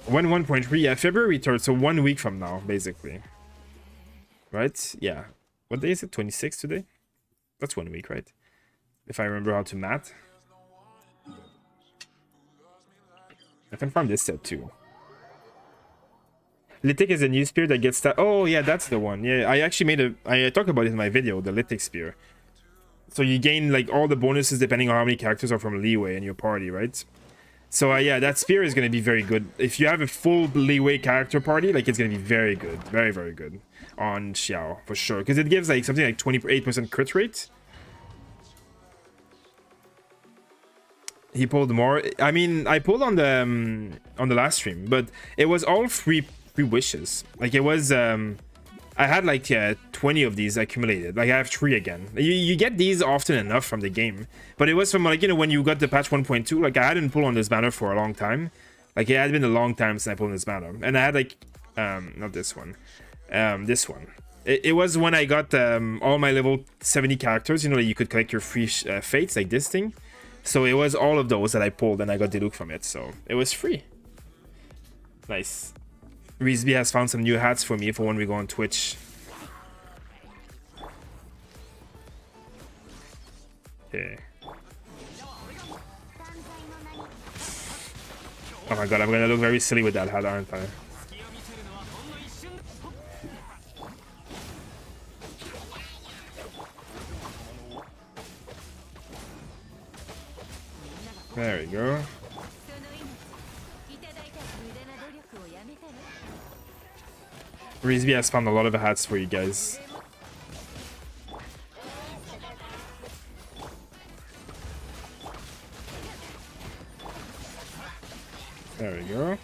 1.3, yeah, February 3rd, so 1 week from now, basically. Right? Yeah. What day is it? 26 today? That's 1 week, right? If I remember how to math. I can farm this set too. Lithic is a new spear that gets that. Oh yeah, that's the one. Yeah, I actually I talked about it in my video, the Lithic spear. So you gain like all the bonuses depending on how many characters are from Leeway in your party, right? So yeah, that spear is going to be very good. If you have a full Leeway character party, like, it's going to be very good. Very, very good on Xiao, for sure. Because it gives like something like 28% crit rate. He pulled more. I mean, I pulled on the last stream, but it was all free wishes. Like, it was I had like 20 of these accumulated. Like, I have 3 again. You get these often enough from the game, but it was from, like, you know, when you got the patch 1.2. like, I hadn't pulled on this banner for a long time. Like, it had been a long time since I pulled on this banner, and I had like not this one, this one. It was when I got all my level 70 characters, you know, that you could collect your free fates, like this thing. So it was all of those that I pulled, and I got Diluc from it, so it was free. Nice. Reesby has found some new hats for me for when we go on Twitch. Okay. Oh my god, I'm gonna look very silly with that hat, aren't I? There we go. Reesby has found a lot of hats for you guys. There we go.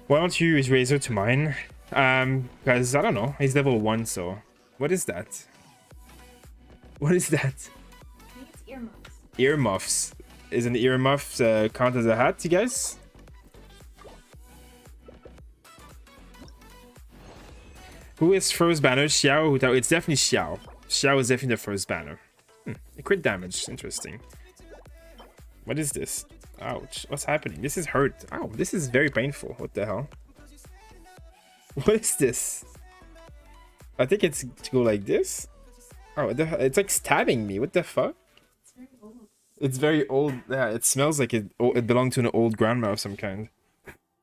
Why don't you use Razor to mine? Because I don't know. He's level 1, so... What is that? What is that? I think it's earmuffs. Earmuffs. Is an earmuff count as a hat, you guys? Who is first banner? Xiao or Hu Tao? It's definitely Xiao. Xiao is definitely the first banner. Crit damage, interesting. What is this? Ouch, what's happening? This is hurt. Ow, this is very painful. What the hell? What is this? I think it's to go like this. Oh, it's like stabbing me. What the fuck? It's very old. Yeah, it smells like it belonged to an old grandma of some kind.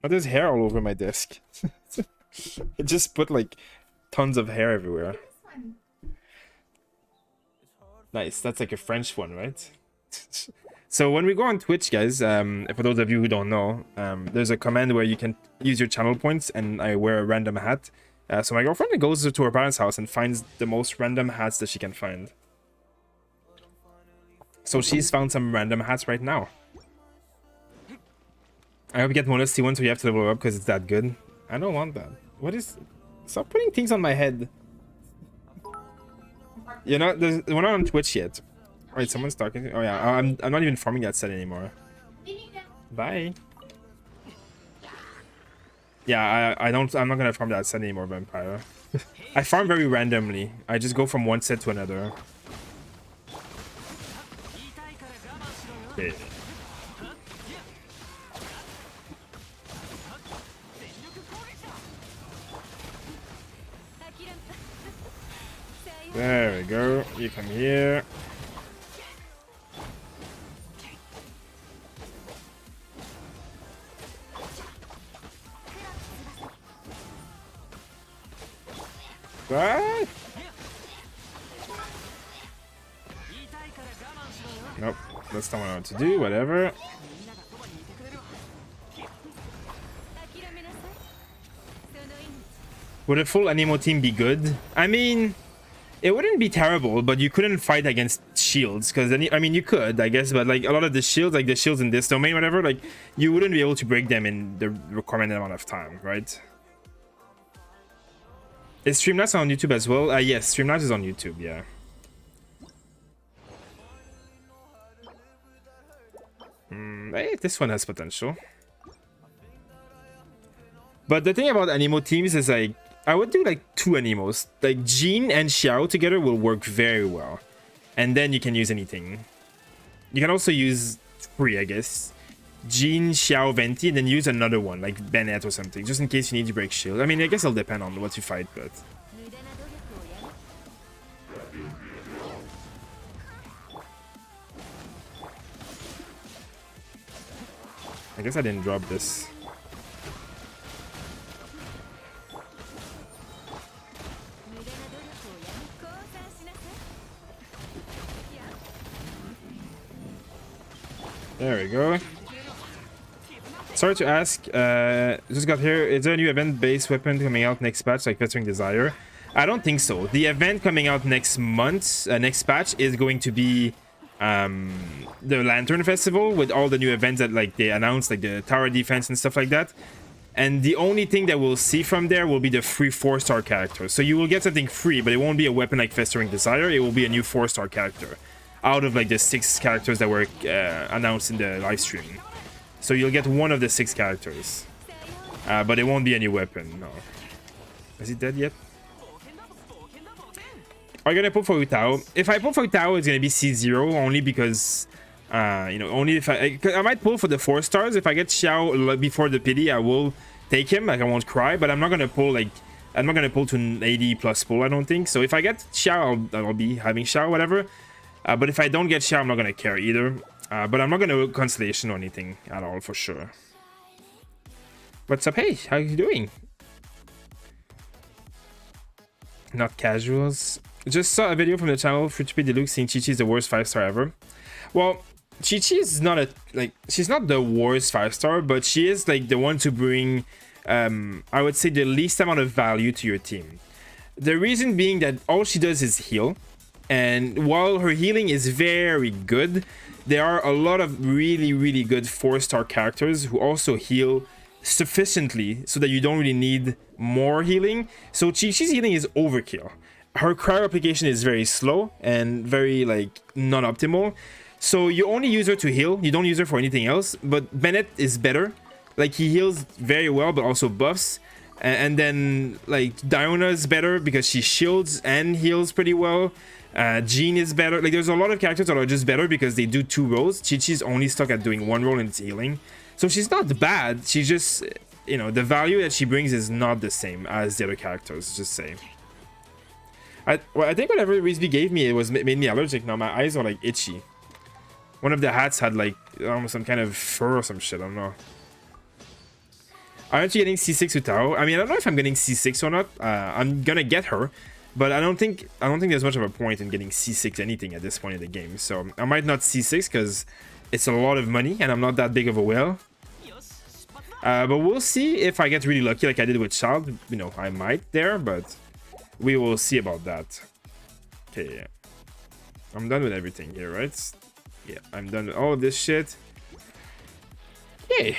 Oh, there's hair all over my desk. It just put like tons of hair everywhere. Nice. That's like a French one, right? So when we go on Twitch, guys, for those of you who don't know, there's a command where you can use your channel points, and I wear a random hat. So my girlfriend goes to her parents' house and finds the most random hats that she can find. So she's found some random hats right now. I hope you get Modesty one, so you have to level up because it's that good. I don't want that. What is... Stop putting things on my head. You're not... We're not on Twitch yet. Wait, someone's talking to... Oh yeah, I'm not even farming that set anymore. Bye. Yeah, I'm not gonna farm that set anymore, Vampire. I farm very randomly. I just go from one set to another. Okay. There we go. You come here. What? Nope, that's not what I want to do, whatever. Would a full Anemo team be good? I mean, it wouldn't be terrible, but you couldn't fight against shields, because I mean, you could, I guess, but like a lot of the shields, like the shields in this domain, whatever, like you wouldn't be able to break them in the recommended amount of time, right? Is Streamlabs on YouTube as well? Yes, Streamlabs is on YouTube, yeah. Hey, this one has potential. But the thing about Anemo teams is like, I would do like 2 Anemos. Like Jean and Xiao together will work very well. And then you can use anything. You can also use 3, I guess. Jean, Xiao, Venti, and then use another one, like Bennett or something, just in case you need to break shield. I mean, I guess it'll depend on what you fight, but... I guess I didn't drop this. There we go. Sorry to ask, just got here, is there a new event-based weapon coming out next patch, like Festering Desire? I don't think so. The event coming out next month, next patch, is going to be the Lantern Festival, with all the new events that like they announced, like the tower defense and stuff like that. And the only thing that we'll see from there will be the free 4-star characters. So you will get something free, but it won't be a weapon like Festering Desire, it will be a new 4-star character. Out of like the 6 characters that were announced in the live stream. So you'll get one of the 6 characters. But it won't be a new weapon, no. Is he dead yet? Are you gonna pull for Utao? If I pull for Utao, it's gonna be C0 only because, you know, only if I might pull for the 4 stars. If I get Xiao before the pity, I will take him. Like I won't cry, but I'm not gonna pull like I'm not gonna pull to an 80 plus pull. I don't think so. If I get Xiao, I'll be having Xiao, whatever. But if I don't get Xiao, I'm not gonna care either. But I'm not gonna Constellation or anything at all for sure. What's up? Hey, how you doing? Not casuals. Just saw a video from the channel Free-to-Play Deluxe saying Chi-Chi is the worst 5-star ever. Well, Chi-Chi is not a she's not the worst 5-star, but she is like the one to bring I would say the least amount of value to your team. The reason being that all she does is heal, and while her healing is very good, there are a lot of really good 4-star characters who also heal sufficiently so that you don't really need more healing. So Chi-Chi's healing is overkill. Her cryo application is very slow and very like non-optimal. So you only use her to heal. You don't use her for anything else. But Bennett is better. Like he heals very well, but also buffs. And then like Diona is better because she shields and heals pretty well. Jean is better. Like there's a lot of characters that are just better because they do 2 roles. Chi-Chi's only stuck at doing 1 role and it's healing. So she's not bad. She just, you know, the value that she brings is not the same as the other characters, just say. I think whatever Rizby gave me, it was made me allergic. Now my eyes are like itchy. One of the hats had like almost some kind of fur or some shit. I don't know. Aren't you getting C6 with Tao? I mean, I don't know if I'm getting C6 or not. I'm gonna get her, but I don't think there's much of a point in getting C6 anything at this point in the game. So I might not C6 because it's a lot of money and I'm not that big of a whale. But we'll see if I get really lucky like I did with Childe. You know, I might there, but we will see about that. Okay, I'm done with everything here, right? Yeah, I'm done with all of this shit. Okay.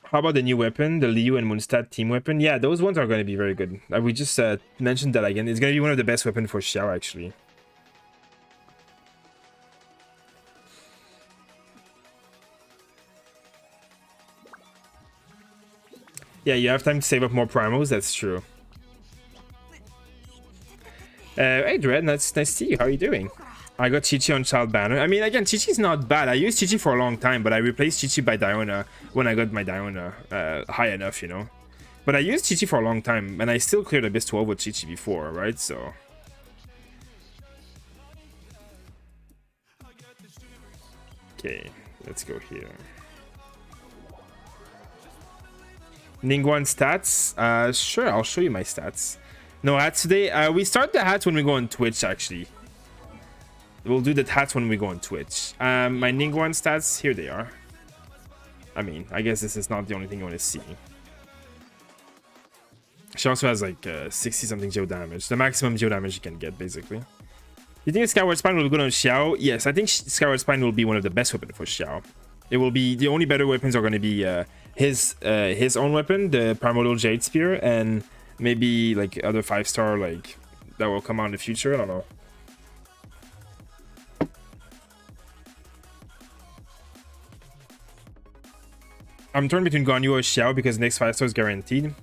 How about the new weapon, the Liu and Moonstad team weapon? Yeah, those ones are going to be very good. We just mentioned that again. It's going to be one of the best weapons for Xiao, actually. Yeah, you have time to save up more primals. That's true. Hey, Dread, nice to see you. How are you doing? I got Chi-Chi on Child Banner. I mean, again, Chi-Chi's not bad. I used Chi-Chi for a long time, but I replaced Chi-Chi by Diona when I got my Diona high enough, you know. But I used Chi-Chi for a long time, and I still cleared Abyss 12 with Chi-Chi before, right? So... okay, let's go here. Ningguang stats? Sure, I'll show you my stats. No hats today. We start the hats when we go on Twitch, actually. We'll do the hats when we go on Twitch. My Ningguang stats, here they are. I mean, I guess this is not the only thing you want to see. She also has like 60 something geo damage. The maximum geo damage you can get, basically. You think Skyward Spine will be good on Xiao? Yes, I think Skyward Spine will be one of the best weapons for Xiao. It will be, the only better weapons are going to be his own weapon, the Primordial Jade Spear, and maybe like other 5-star like that will come out in the future. I don't know. I'm torn between Guan Yu or Xiao because next 5-star is guaranteed.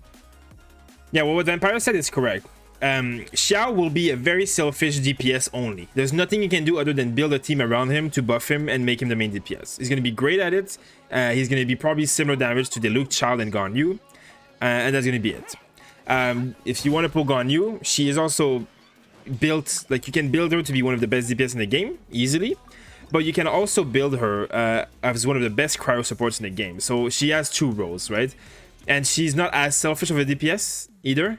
Yeah, well, what Vampire said is correct. Xiao will be a very selfish DPS only. There's nothing you can do other than build a team around him to buff him and make him the main DPS. He's going to be great at it. He's going to be probably similar damage to the Luke, Childe, and Guan Yu. And that's going to be it. If you want to pull Guan Yu, she is also built, like you can build her to be one of the best DPS in the game, easily. But you can also build her as one of the best cryo supports in the game. So she has 2 roles, right? And she's not as selfish of a DPS either.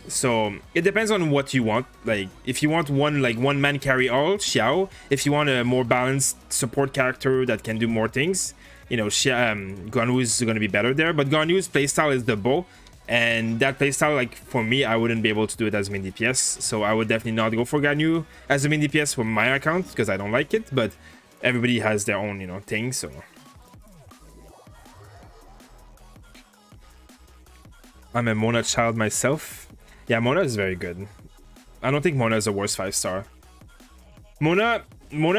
So it depends on what you want. Like if you want one man carry all, Xiao. If you want a more balanced support character that can do more things, you know, Guan Yu is going to be better there. But Guan Yu's playstyle is the bow. And that playstyle, like for me, I wouldn't be able to do it as main DPS. So I would definitely not go for Guan Yu as a main DPS for my account because I don't like it. But everybody has their own, you know, thing. So I'm a Mona child myself. Yeah, Mona is very good. I don't think Mona is the worst 5-star. Mona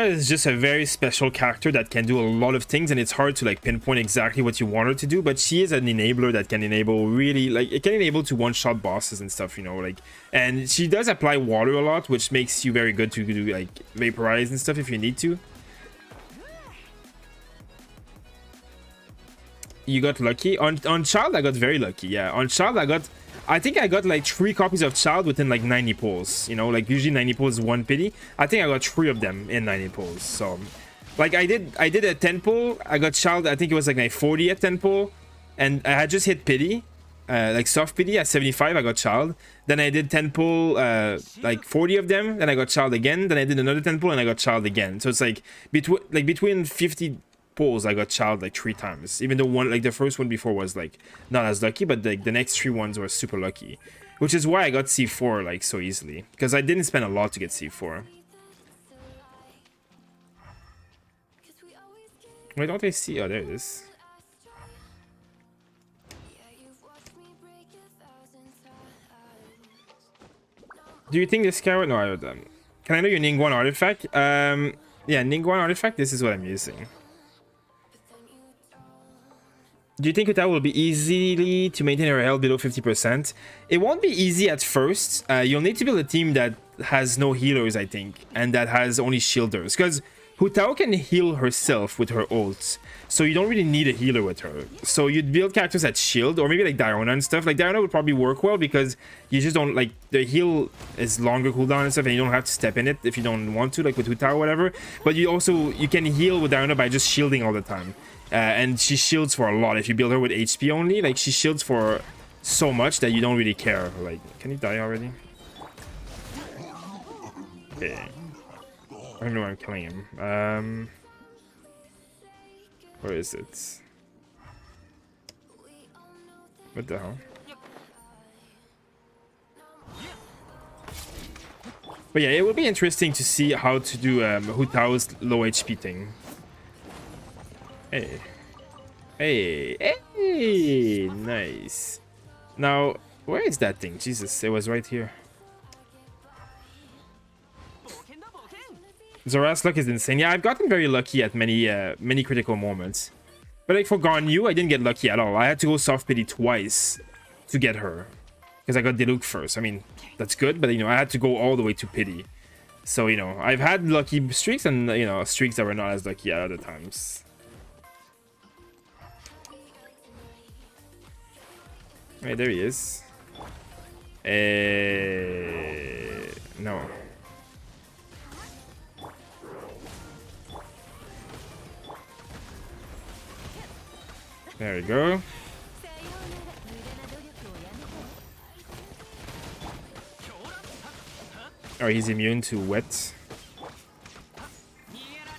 is just a very special character that can do a lot of things, and it's hard to like pinpoint exactly what you want her to do, but she is an enabler that can enable really, like, it can enable to one-shot bosses and stuff, you know, like, and she does apply water a lot, which makes you very good to do like vaporize and stuff if you need to. You got lucky on Childe. I got very lucky. Yeah, on Childe I think I got like 3 copies of Childe within like 90 pulls. You know, like usually 90 pulls is 1 pity. I think I got 3 of them in 90 pulls. So, like I did a 10 pull. I got Childe. I think it was like my 40th 10 pull, and I had just hit pity, like soft pity at 75. I got Childe. Then I did 10 pull, like 40 of them. Then I got Childe again. Then I did another 10 pull and I got Childe again. So it's like between 50 pulls I got Childe like 3 times, even though one, like the first one before was like not as lucky, but like the next 3 ones were super lucky, which is why I got C4 like so easily, because I didn't spend a lot to get C4. Wait, don't I see? Oh, there it is. Do you think this carrot? No, I don't. Can I know your Ningguang artifact? Yeah, Ningguang artifact. This is what I'm using. Do you think Utao will be easily to maintain her health below 50%? It won't be easy at first. You'll need to build a team that has no healers, I think, and that has only shielders. Because Utao can heal herself with her ults, so you don't really need a healer with her. So you'd build characters that shield, or maybe like Diona and stuff. Like Diona would probably work well because you just don't, like, the heal is longer cooldown and stuff, and you don't have to step in it if you don't want to, like with Utao or whatever. But you can heal with Diona by just shielding all the time. And she shields for a lot. If you build her with HP only, like, she shields for so much that you don't really care. Like, can you die already? Okay. I don't know why I'm killing him. Where is it? What the hell? But yeah, it will be interesting to see how to do Hu Tao's low HP thing. Hey. Hey. Hey. Nice. Now, where is that thing? Jesus, it was right here. Xoraz luck is insane. Yeah, I've gotten very lucky at many critical moments. But like for Ganyu, I didn't get lucky at all. I had to go soft pity twice to get her. Because I got Diluc first. I mean, that's good, but you know, I had to go all the way to pity. So, you know, I've had lucky streaks and, you know, streaks that were not as lucky at other times. Hey, there he is. No. There we go. Oh, he's immune to wet.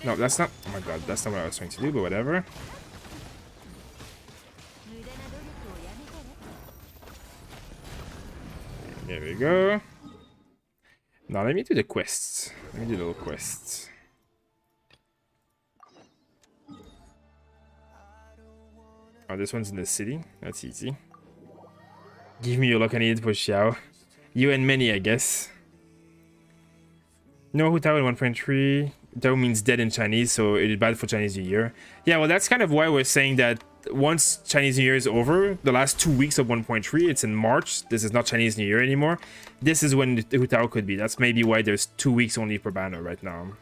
No, that's not... Oh my god, that's not what I was trying to do, but whatever. There we go. Now let me do the quests. Let me do the little quests. Oh, this one's in the city. That's easy. Give me your luck, I need for Xiao. You and many, I guess. No, Hu Tao in 1.3. Tao means dead in Chinese, so it is bad for Chinese New Year. Yeah, well, that's kind of why we're saying that once Chinese New Year is over, the last 2 weeks of 1.3, it's in March. This is not Chinese New Year anymore. This is when Hu Tao could be. That's maybe why there's 2 weeks only per banner right now.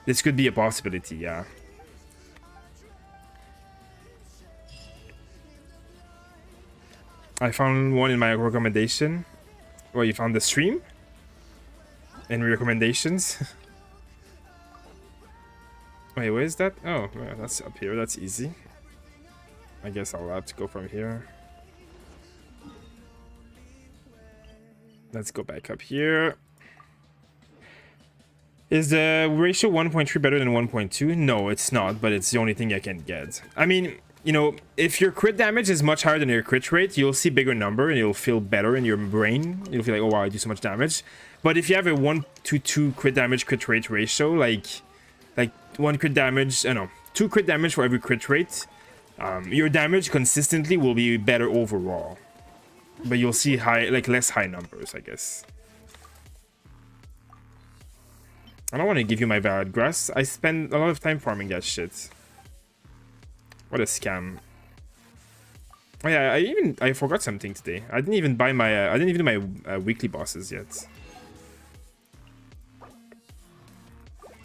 This could be a possibility, yeah. I found one in my recommendation. Well, you found the stream? In recommendations? Wait, where is that? Oh, well, that's up here. That's easy. I guess I'll have to go from here. Let's go back up here. Is the ratio 1.3 better than 1.2? No, it's not, but it's the only thing I can get. I mean, you know, if your crit damage is much higher than your crit rate, you'll see bigger number and you'll feel better in your brain. You'll feel like, oh wow, I do so much damage. But if you have a 1 to 2 crit damage crit rate ratio, like 1 crit damage, no, 2 crit damage for every crit rate, your damage consistently will be better overall. But you'll see less high numbers, I guess. I don't want to give you my valid grass. I spend a lot of time farming that shit. What a scam. Oh yeah, I forgot something today. I didn't even buy my I didn't even do my weekly bosses yet.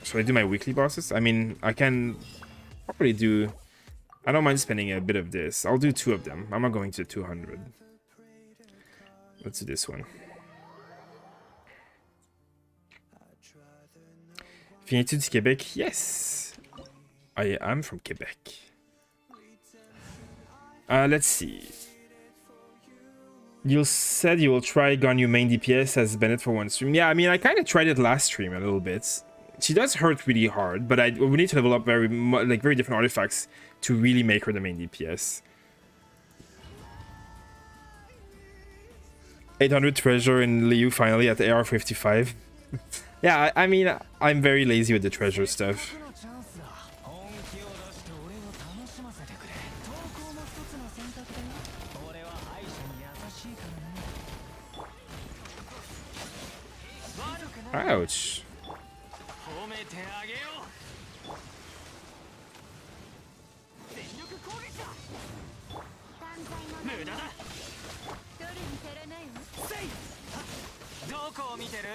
Should I do my weekly bosses? I mean, I can probably do... I don't mind spending a bit of this. I'll do 2 of them. I'm not going to 200. Let's do this one. Finitude du Québec? Yes! I am from Quebec. Let's see. You said you will try Ganyu main DPS as Bennett for one stream. Yeah, I mean, I kind of tried it last stream a little bit. She does hurt really hard, but we need to level up very different artifacts to really make her the main DPS. 800 treasure in Liu finally at AR 55. Yeah, I mean, I'm very lazy with the treasure stuff. Ouch.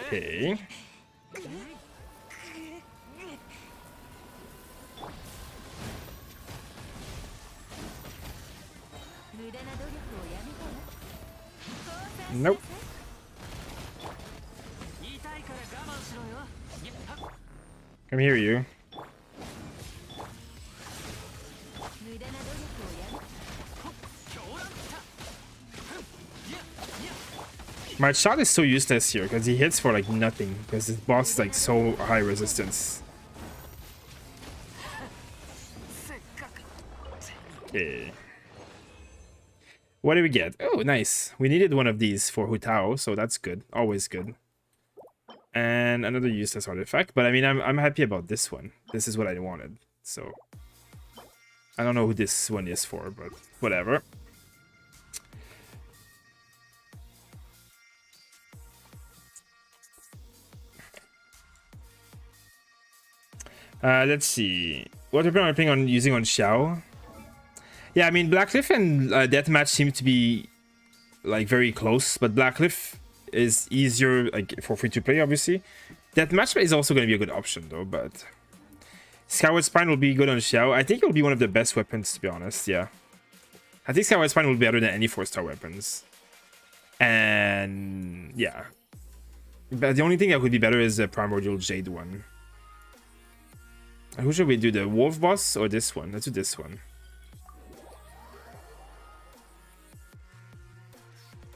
Okay. Nope. Come here, you. My shot is so useless here because he hits for like nothing because this boss is like so high resistance. Okay. What do we get? Oh, nice. We needed one of these for Hu Tao, so that's good. Always good. And another useless artifact, but I mean, I'm happy about this one. This is what I wanted, so I don't know who this one is for, but whatever. Let's see. What weapon are we playing on using on Xiao? Yeah, I mean, Blackcliff and Deathmatch seem to be like very close, but Blackcliff is easier like for free to play, obviously. Deathmatch is also going to be a good option though, but Skyward Spine will be good on Xiao. I think it will be one of the best weapons, to be honest. Yeah, I think Skyward Spine will be better than any 4-star weapons. And yeah, but the only thing that would be better is the Primordial Jade one. Who should we do, the Wolf Boss or this one? Let's do this one.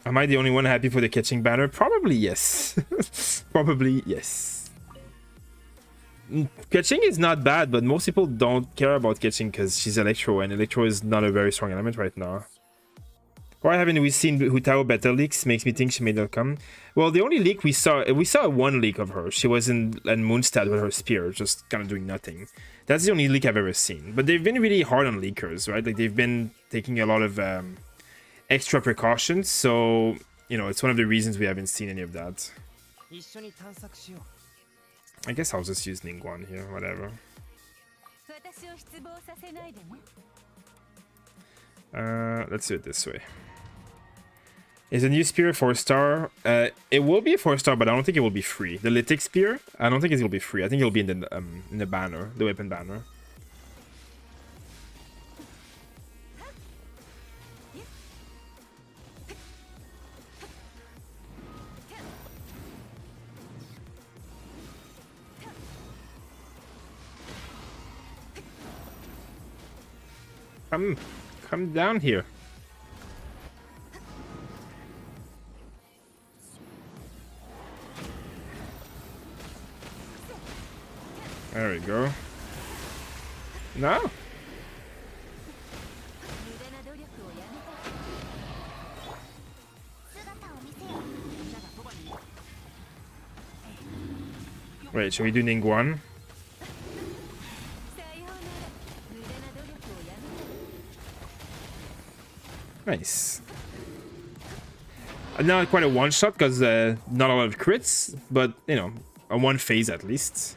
Am I the only one happy for the catching banner? Probably yes. Probably yes. Catching is not bad, but most people don't care about catching because she's Electro, and Electro is not a very strong element right now. Why haven't we seen Hu Tao beta leaks? Makes me think she may not come. Well, the only leak we saw one leak of her. She was in Moonstad with her spear, just kind of doing nothing. That's the only leak I've ever seen. But they've been really hard on leakers, right? Like, they've been taking a lot of extra precautions, so, you know, it's one of the reasons we haven't seen any of that. I guess I'll just use Ningguang here, whatever. Let's do it this way. Is a new spear 4-star? It will be a 4-star, but I don't think it will be free. The Lithic spear, I don't think it will be free. I think it'll be in the banner, the weapon banner. Come down here. There we go. No. Wait, should we do Ningguang? Nice. Not quite a one-shot because not a lot of crits, but, you know, a one phase at least.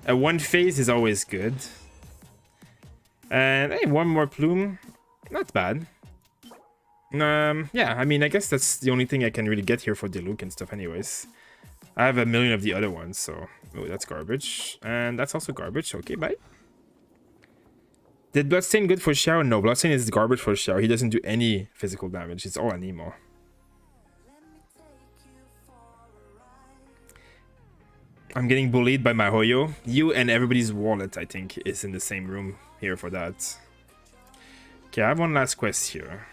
A one phase is always good. And hey, one more plume. Not bad. Yeah, I mean, I guess that's the only thing I can really get here for Diluc and stuff anyways. I have a million of the other ones, so... Oh, that's garbage. And that's also garbage. Okay, bye. Did Bloodstain good for Xiao? No, Bloodstain is garbage for Xiao. He doesn't do any physical damage. It's all Anemo. I'm getting bullied by MiHoYo. You and everybody's wallet, I think, is in the same room here for that. Okay, I have one last quest here.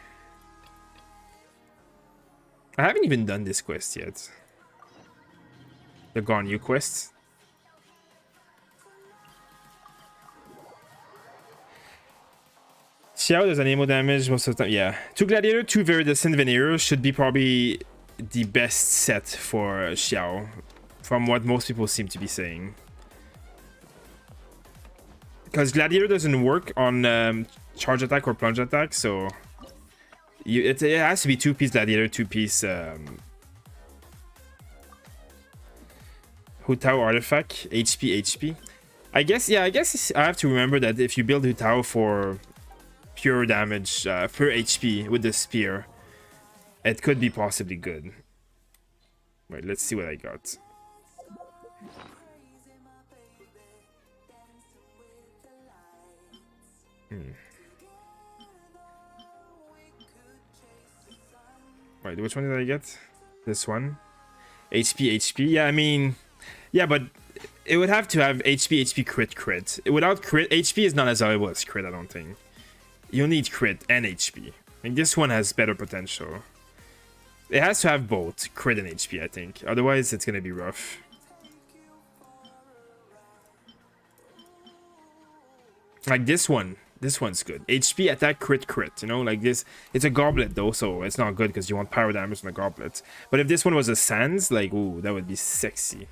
I haven't even done this quest yet. The Ganyu quest. Xiao does Anemo damage most of the time. Yeah. 2 Gladiator, 2 Viridescent Veneer should be probably the best set for Xiao. From what most people seem to be saying. Because Gladiator doesn't work on charge attack or plunge attack, so... It has to be 2-piece Gladiator, 2-piece... Hu Tao artifact, HP. I guess I have to remember that if you build Hu Tao for pure damage, pure HP with the spear, it could be possibly good. Wait, let's see what I got. Wait, which one did I get? This one? HP. Yeah, I mean, yeah, but it would have to have HP, crit. Without crit, HP is not as valuable as crit, I don't think. You need crit and HP. And this one has better potential. It has to have both crit and HP, I think. Otherwise, it's gonna be rough. Like this one. This one's good. HP, attack, crit, you know, like this. It's a goblet though, so it's not good because you want power damage on a goblet. But if this one was a sans, like, ooh, that would be sexy.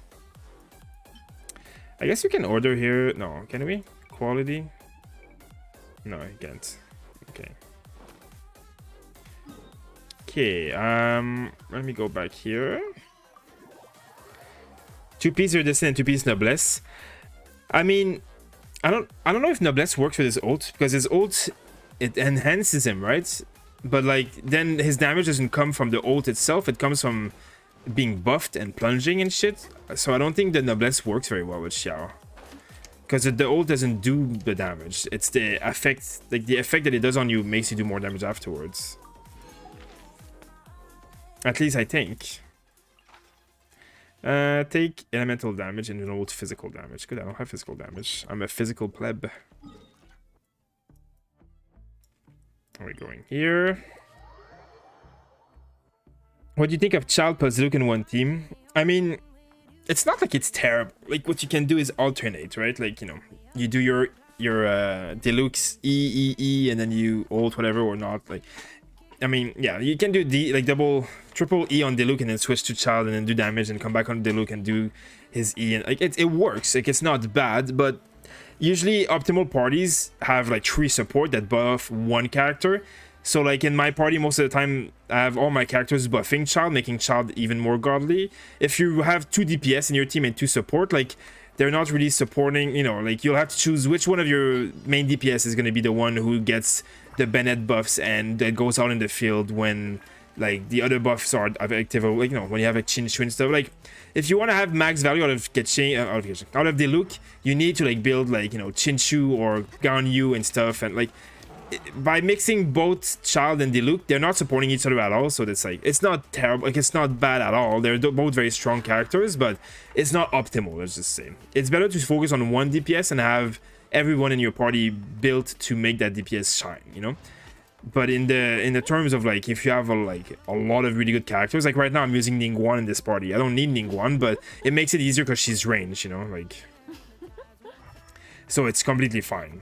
I guess you can order here. No, can we? Quality? No, I can't. Okay. Okay, let me go back here. 2-piece Iridescent and 2-piece Noblesse. I mean, I don't know if Noblesse works with his ult, because his ult, it enhances him, right? But like, then his damage doesn't come from the ult itself, it comes from being buffed and plunging and shit. So I don't think the Noblesse works very well with Xiao. Because the ult doesn't do the damage, it's the effect, like the effect that it does on you makes you do more damage afterwards. At least I think. Take elemental damage and ult physical damage. Good, I don't have physical damage. I'm a physical pleb. Are we going here? What do you think of Childe plus Diluc in one team? I mean, it's not like it's terrible. Like, what you can do is alternate, right? Like, you know, you do your Diluc's E, and then you ult whatever or not. Like, I mean, yeah, you can do triple E on Diluc and then switch to Childe and then do damage and come back on Diluc and do his E, and like it works. Like, it's not bad, but usually optimal parties have like 3 support that buff one character. So like in my party, most of the time I have all my characters buffing Childe, making Childe even more godly. If you have 2 DPS in your team and 2 support, like they're not really supporting, you know, like you'll have to choose which one of your main DPS is going to be the one who gets the Bennett buffs and that goes out in the field when like the other buffs are active, like, you know, when you have a Qinshu and stuff. Like, if you want to have max value out of Diluc, you need to like build like, you know, Qinshu or Ganyu and stuff, and like by mixing both Childe and Diluc, they're not supporting each other at all, so it's like, it's not terrible, like it's not bad at all. They're both very strong characters, but it's not optimal, let's just say. It's better to focus on one DPS and have everyone in your party built to make that DPS shine, you know. But in the terms of like, if you have a lot of really good characters, like right now I'm using Ningguang in this party. I don't need Ningguang, but it makes it easier because she's ranged, you know, like, so it's completely fine.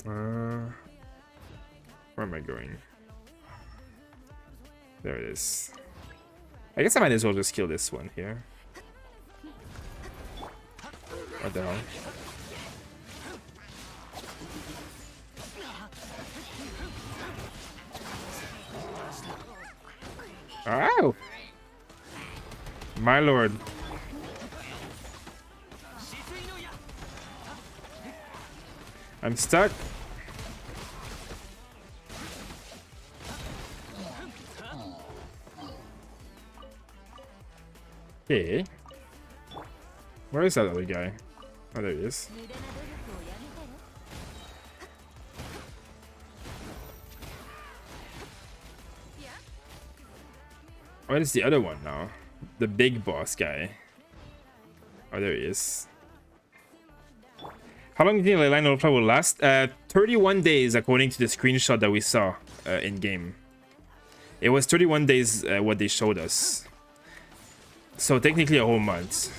Where am I going? There it is. I guess I might as well just kill this one here. What the hell? Ow! My lord. I'm stuck. Okay. Where is that other guy? Oh, there he is. What is the other one now? The big boss guy. Oh, there he is. How long do you think Leyline Ultra will last? 31 days, according to the screenshot that we saw in game. It was 31 days what they showed us. So technically a whole month.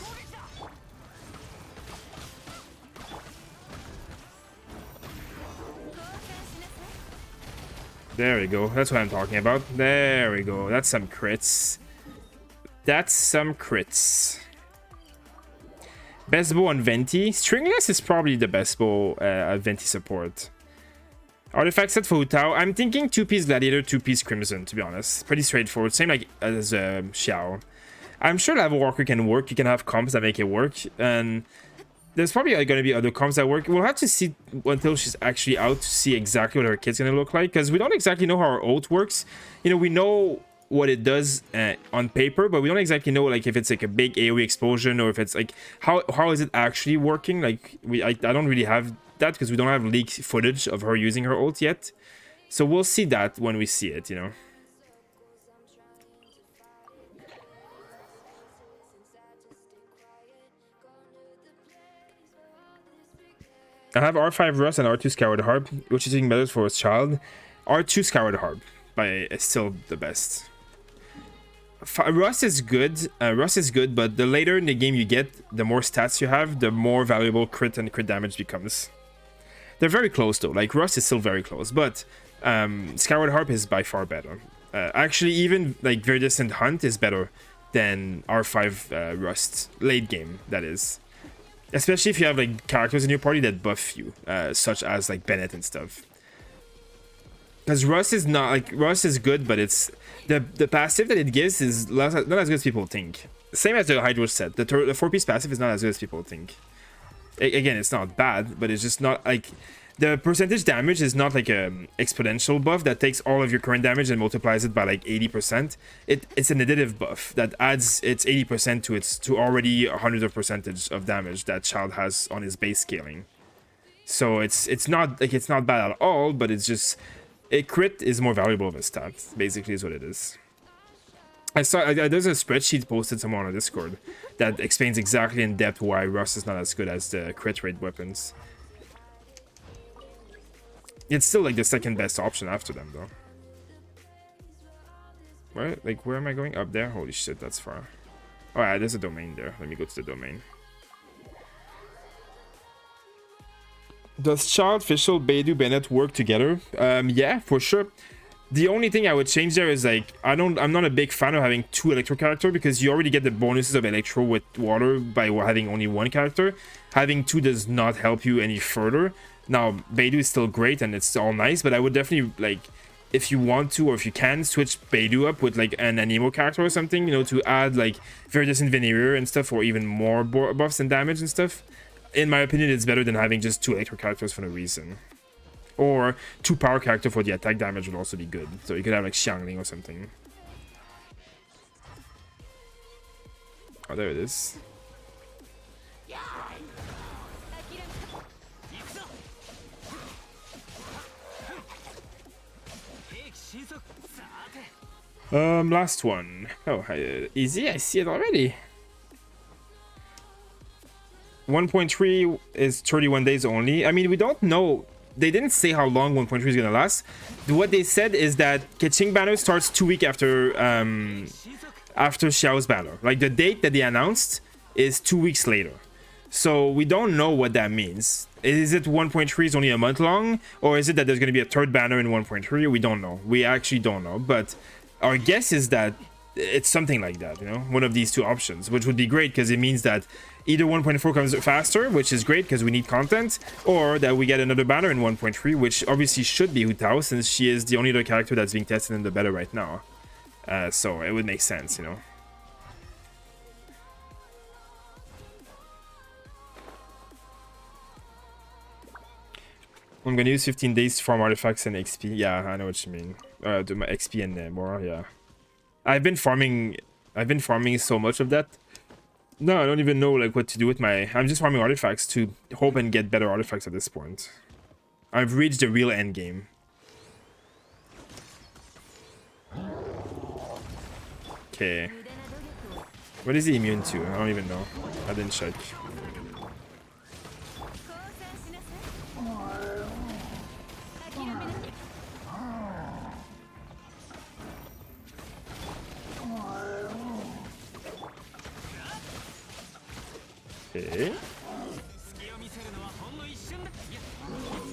There we go. That's what I'm talking about. There we go. That's some crits. That's some crits. Best bow on Venti. Stringless is probably the best bow at Venti support. Artifact set for Hutao. I'm thinking 2-piece Gladiator, 2-piece Crimson, to be honest. Pretty straightforward. Same like as Xiao. I'm sure Level Walker can work. You can have comps that make it work. And there's probably going to be other comps that work. We'll have to see until she's actually out to see exactly what her kit's going to look like, because we don't exactly know how our ult works. You know, we know what it does on paper, but we don't exactly know like if it's like a big AoE explosion or if it's like how is it actually working. Like I don't really have that because we don't have leaked footage of her using her ult yet, so we'll see that when we see it, you know. I have R5 Rust and R2 Scoured Harp. Which is better for his child? R2 Scoured Harp is still the best. Rust is good. Rust is good, but the later in the game you get, the more stats you have, the more valuable crit and crit damage becomes. They're very close though. Like Rust is still very close, but Scoured Harp is by far better. Actually, even like Very Distant Hunt is better than R5 Rust late game. That is. Especially if you have like characters in your party that buff you, such as like Bennett and stuff. Because Rust is not like Rust is good, but it's the passive that it gives is not as good as people think. Same as the Hydro set. The 4-piece passive is not as good as people think. Again, it's not bad, but it's just not like the percentage damage is not like a exponential buff that takes all of your current damage and multiplies it by like 80%. It's an additive buff that adds its 80% to already 100% of damage that Child has on his base scaling. So it's not bad at all, but it's just a crit is more valuable of a stat. Basically, is what it is. I saw there's a spreadsheet posted somewhere on Discord that explains exactly in depth why Rust is not as good as the crit rate weapons. It's still like the second best option after them though. Where am I going? Up there? Holy shit, that's far. Oh yeah, there's a domain there. Let me go to the domain. Does Child, Fischl, Beidou, Bennett work together? Yeah, for sure. The only thing I would change there is like I'm not a big fan of having two Electro characters because you already get the bonuses of Electro with water by having only one character. Having two does not help you any further. Now, Beidou is still great and it's all nice, but I would definitely, like, if you want to or if you can, switch Beidou up with, like, an Anemo character or something, you know, to add, like, Very Distant Veneer and stuff, or even more buffs and damage and stuff. In my opinion, it's better than having just two Electro characters for no reason. Or two power characters for the attack damage would also be good. So you could have, like, Xiangling or something. Oh, there it is. Last one. Oh, easy. I see it already. 1.3 is 31 days only. I mean, we don't know. They didn't say how long 1.3 is gonna last. What they said is that Keqing banner starts 2 weeks after Xiao's banner. Like the date that they announced is 2 weeks later. So we don't know what that means. Is it 1.3 is only a month long, or is it that there's gonna be a third banner in 1.3? We don't know. We actually don't know, but our guess is that it's something like that, you know, one of these two options, which would be great because it means that either 1.4 comes faster, which is great because we need content, or that we get another banner in 1.3, which obviously should be Hu Tao since she is the only other character that's being tested in the beta right now. So it would make sense, you know. I'm gonna use 15 days to farm artifacts and XP. Yeah, I know what you mean. Do my XP and more. Yeah, I've been farming so much of that. No, I don't even know like what to do with my. I'm just farming artifacts to hope and get better artifacts at this point. I've reached the real end game. Okay. What is he immune to? I don't even know. I didn't check. Okay.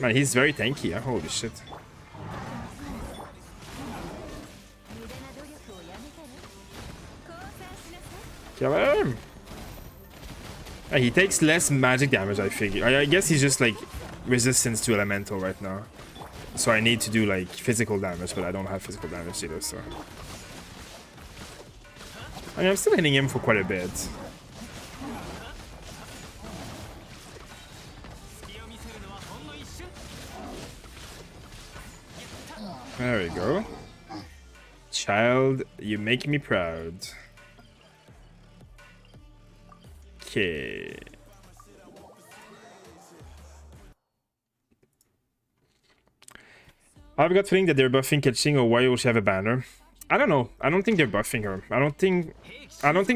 Man, he's very tanky, huh? Holy shit. Kill him! He takes less magic damage, I figure. I guess he's just like resistance to elemental right now. So I need to do like physical damage, but I don't have physical damage either, so. I mean, I'm still hitting him for quite a bit. There we go. Child, you make me proud. Okay. I've got feeling that they're buffing catching, or why will she have a banner? I don't know. I don't think they're buffing her. I don't think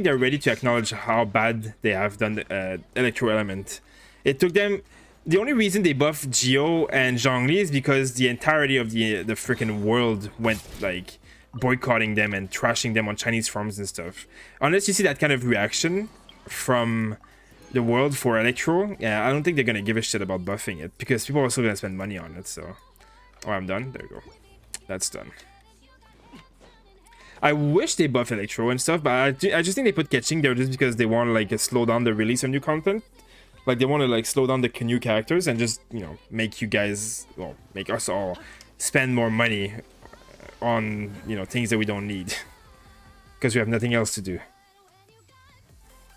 they're ready to acknowledge how bad they have done the Electro Element. It took them. The only reason they buffed Geo and Zhongli is because the entirety of the freaking world went like boycotting them and trashing them on Chinese forums and stuff. Unless you see that kind of reaction from the world for Electro, yeah, I don't think they're gonna give a shit about buffing it because people are still gonna spend money on it. So, oh, I'm done. There you go. That's done. I wish they buff Electro and stuff, but I just think they put catching there just because they want to like slow down the release of new content. Like they want to like slow down the new characters and just, you know, make you guys, well, make us all spend more money on, you know, things that we don't need because we have nothing else to do.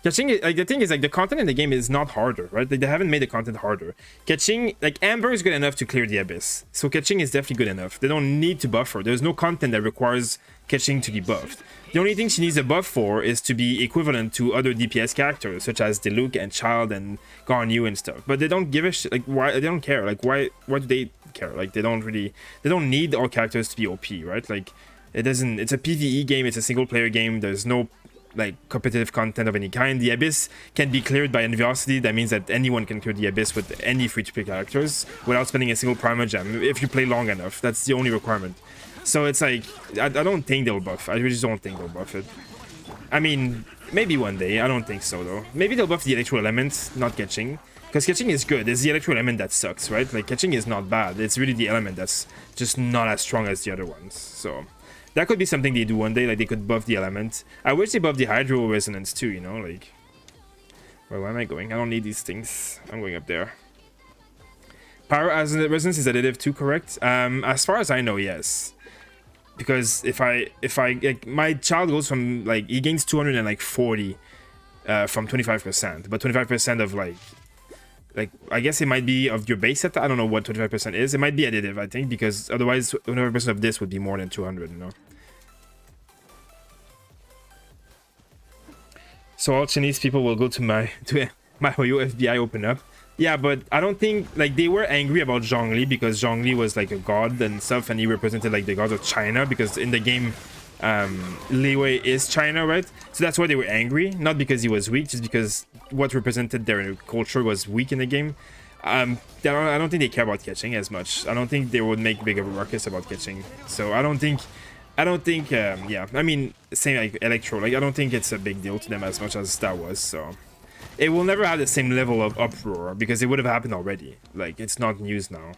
Catching, like the thing is, like the content in the game is not harder, right? Like, they haven't made the content harder. Catching, like Amber is good enough to clear the abyss, so catching is definitely good enough. They don't need to buff her. There's no content that requires catching to be buffed. The only thing she needs a buff for is to be equivalent to other DPS characters such as Diluc and Child and Garnu and stuff. But they don't give a shit. Like, why? They don't care. Like, why do they care? Like, they don't need all characters to be OP, right? Like, it doesn't. It's a PvE game. It's a single player game. There's no like competitive content of any kind. The abyss can be cleared by Enviosity. That means that anyone can clear the abyss with any free-to-play characters without spending a single Primal Gem if you play long enough. That's the only requirement. So it's like, I don't think they'll buff. I really just don't think they'll buff it. I mean, maybe one day. I don't think so though. Maybe they'll buff the Electro Element, not catching. Because catching is good. It's the Electro Element that sucks, right? Like, catching is not bad. It's really the element that's just not as strong as the other ones. So that could be something they do one day. Like, they could buff the element. I wish they buffed the Hydro Resonance too, you know? Like, where am I going? I don't need these things. I'm going up there. Power as Resonance is additive too, correct? As far as I know, yes. Because if I like, my child goes from like, he gains 240 from 25%, but 25% of like I guess it might be of your base set. I don't know what 25% is. It might be additive, I think, because otherwise 25% of this would be more than 200, you know. So all Chinese people will go to MiHoYo FBI open up. Yeah, but I don't think, like, they were angry about Zhongli because Zhongli was like a god and stuff, and he represented like the gods of China, because in the game Li Wei is China, right? So that's why they were angry, not because he was weak, just because what represented their culture was weak in the game. I don't think they care about catching as much. I don't think they would make big of a ruckus about catching. So I don't think yeah, I mean, same like Electro, like I don't think it's a big deal to them as much as that was. So it will never have the same level of uproar because it would have happened already. Like, it's not news now.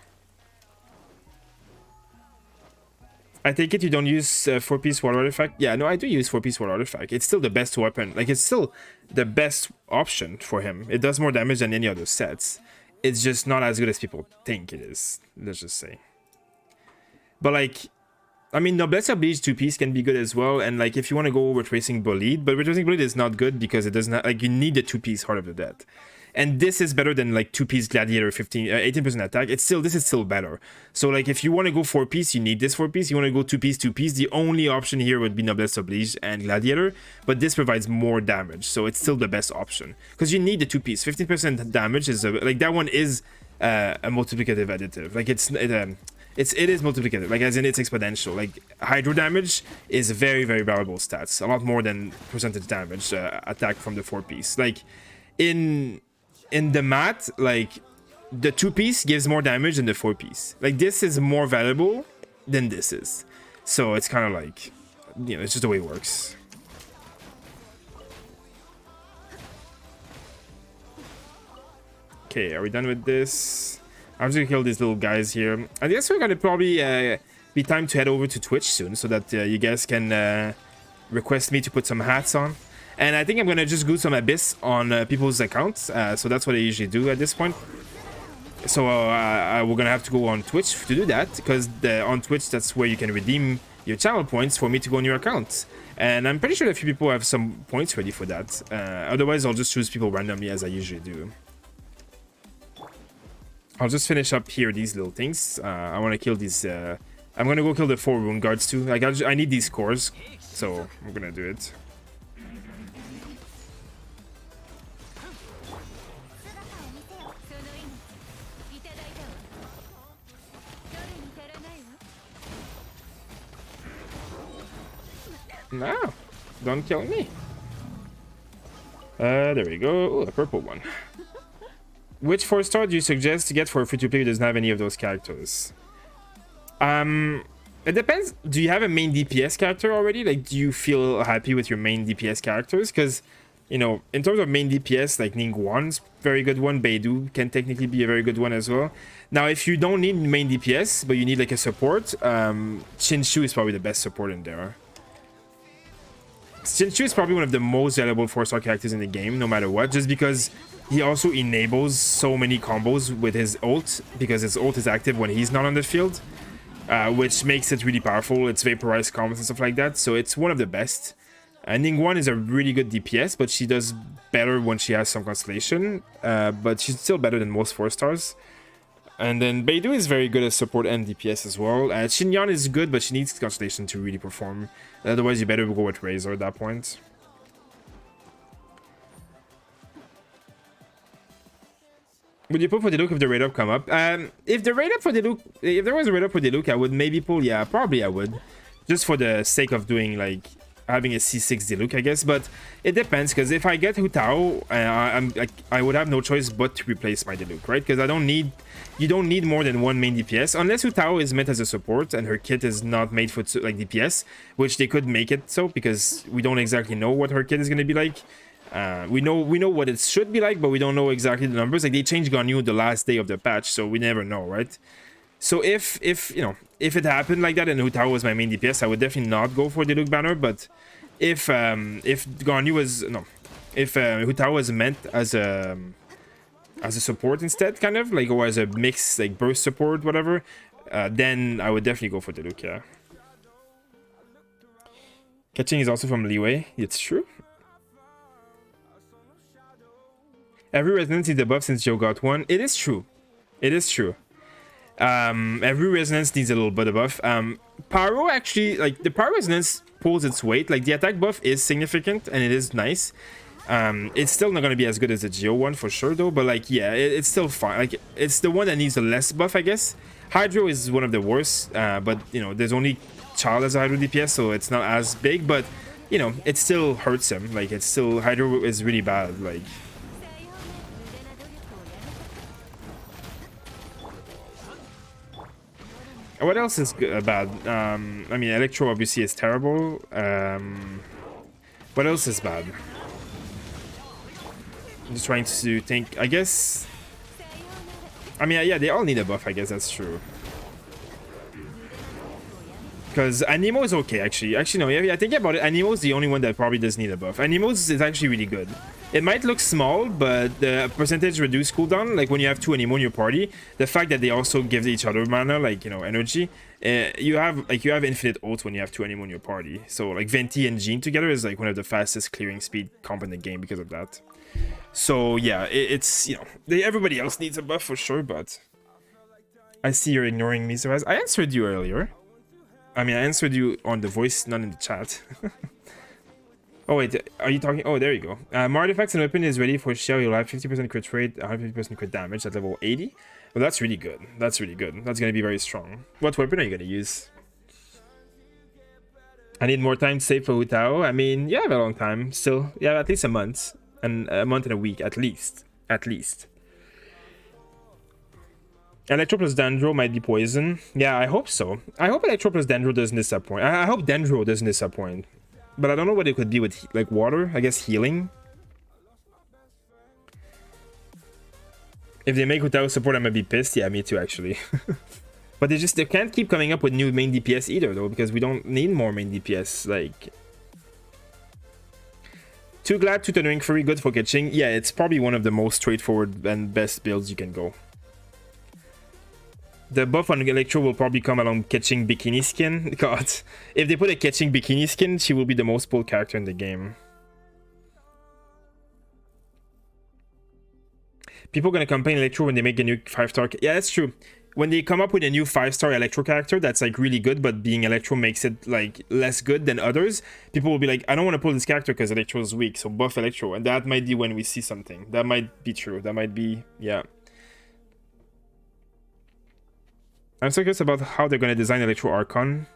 I take it you don't use 4-piece wall artifact? Yeah, no, I do use 4-piece wall artifact. It's still the best weapon. Like, it's still the best option for him. It does more damage than any other sets. It's just not as good as people think it is. Let's just say. But like, I mean, Noblesse Oblige 2-piece can be good as well. And like, if you want to go Retracing Bolide, but Retracing Bolide is not good because it doesn't have, like, you need the 2-piece Heart of the Dead. And this is better than like 2-piece Gladiator 18% attack. This is still better. So like, if you want to go 4-piece, you need this 4-piece. You want to go 2-piece, 2-piece. The only option here would be Noblesse Oblige and Gladiator, but this provides more damage, so it's still the best option because you need the 2-piece. 15% damage is like, that one is a multiplicative additive. Like, it is multiplicative, like as in it's exponential. Like, hydro damage is very, very valuable stats, a lot more than percentage damage attack from the 4-piece. Like, in the mat, like, the 2-piece gives more damage than the 4-piece. Like, this is more valuable than this is. So it's kind of like, you know, it's just the way it works. Okay, are we done with this? I'm just gonna kill these little guys here. I guess we're gonna probably be time to head over to Twitch soon, so that you guys can request me to put some hats on. And I think I'm gonna just go some Abyss on people's accounts. So that's what I usually do at this point. So we're gonna have to go on Twitch to do that, because on Twitch that's where you can redeem your channel points for me to go on your account. And I'm pretty sure a few people have some points ready for that. Otherwise, I'll just choose people randomly as I usually do. I'll just finish up here these little things. I want to kill these I'm gonna go kill the 4 Rune Guards too. Like, I need these cores, so I'm gonna do it. No, don't kill me. There we go. Ooh, a purple one. Which 4-star do you suggest to get for a free-to-play who doesn't have any of those characters? It depends. Do you have a main DPS character already? Like, do you feel happy with your main DPS characters? Because, you know, in terms of main DPS, like Ningguang's very good one. Beidou can technically be a very good one as well. Now, if you don't need main DPS, but you need like a support, Qinshu is probably the best support in there. Qinshu is probably one of the most valuable 4-star characters in the game, no matter what, just because he also enables so many combos with his ult, because his ult is active when he's not on the field, which makes it really powerful. It's vaporized combos and stuff like that, so it's one of the best. Ningguang is a really good DPS, but she does better when she has some Constellation, but she's still better than most 4-stars. And then Beidou is very good at support and DPS as well. Xinyan is good, but she needs Constellation to really perform. Otherwise, you better go with Razor at that point. Would you pull for the Luke if the raid up come up? If the raid up for the Luke, if there was a raid up for the Luke, I would maybe pull. Yeah, probably I would, just for the sake of doing like having a C6 Diluc, I guess. But it depends, because if I get Hu Tao, I would have no choice but to replace my Diluc, right? Because you don't need more than one main DPS unless Hu Tao is meant as a support and her kit is not made for like DPS, which they could make it so, because we don't exactly know what her kit is going to be like. We know what it should be like, but we don't know exactly the numbers. Like, they changed Ganyu the last day of the patch, so we never know, right? So if you know, if it happened like that and Hu Tao was my main DPS, I would definitely not go for the Diluc banner. But if Ganyu was if Hu Tao was meant as a support instead, kind of like, or as a mix, like burst support, whatever, then I would definitely go for Diluc. Yeah. Catching is also from Leeway. It's true. Every resonance needs a buff since Joe got one. It is true. It is true. Every resonance needs a little bit of buff. Pyro actually, like, the Pyro resonance pulls its weight. Like, the attack buff is significant and it is nice. It's still not going to be as good as the Geo one for sure though, but like, yeah, it's still fine. Like, it's the one that needs the less buff, I guess. Hydro is one of the worst, but you know, there's only Child as a Hydro DPS, so it's not as big, but you know, it still hurts him. Like, it's still, Hydro is really bad. Like, what else is bad? I mean, Electro obviously is terrible. What else is bad? I'm just trying to think. I guess, I mean, yeah, they all need a buff. I guess that's true. Because Anemo is okay, actually. Actually, no, yeah, I think about it. Anemo is the only one that probably does need a buff. Anemo is actually really good. It might look small, but the percentage reduced cooldown, like when you have 2 Anemo in your party, the fact that they also give each other mana, like, you know, energy, you have infinite ult when you have 2 Anemo in your party. So like Venti and Jean together is like one of the fastest clearing speed comp in the game because of that. So yeah, it's, you know, everybody else needs a buff for sure, but I see you're ignoring me, Xoraz. I answered you earlier. I mean, I answered you on the voice, not in the chat. Oh wait, are you talking? Oh, there you go. My artifacts and weapon is ready for shell. You'll have 50% crit rate, 150% crit damage at level 80. Well, that's really good. That's really good. That's gonna be very strong. What weapon are you gonna use? I need more time to save for Hu Tao. I mean, you have a long time still. You have at least a month and a week at least. At least. Electro plus Dendro might be poison. Yeah, I hope so. I hope Electro plus Dendro doesn't disappoint. I hope Dendro doesn't disappoint. But I don't know what it could be with, like, water. I guess healing. If they make Hu Tao support, I'm gonna be pissed. Yeah, me too, actually. But they can't keep coming up with new main DPS either, though, because we don't need more main DPS. Like, Too Glad, Too Thundering Fury, good for catching. Yeah, it's probably one of the most straightforward and best builds you can go. The buff on Electro will probably come along catching Bikini Skin. God, if they put a catching Bikini Skin, she will be the most pulled character in the game. People are gonna complain Electro when they make a new 5-star. Yeah, that's true. when they come up with a new 5-star Electro character that's like really good, but being Electro makes it like less good than others, people will be like, I don't want to pull this character because Electro is weak, so buff Electro. And that might be when we see something. That might be true. That might be, yeah. I'm so curious about how they're going to design Electro Archon.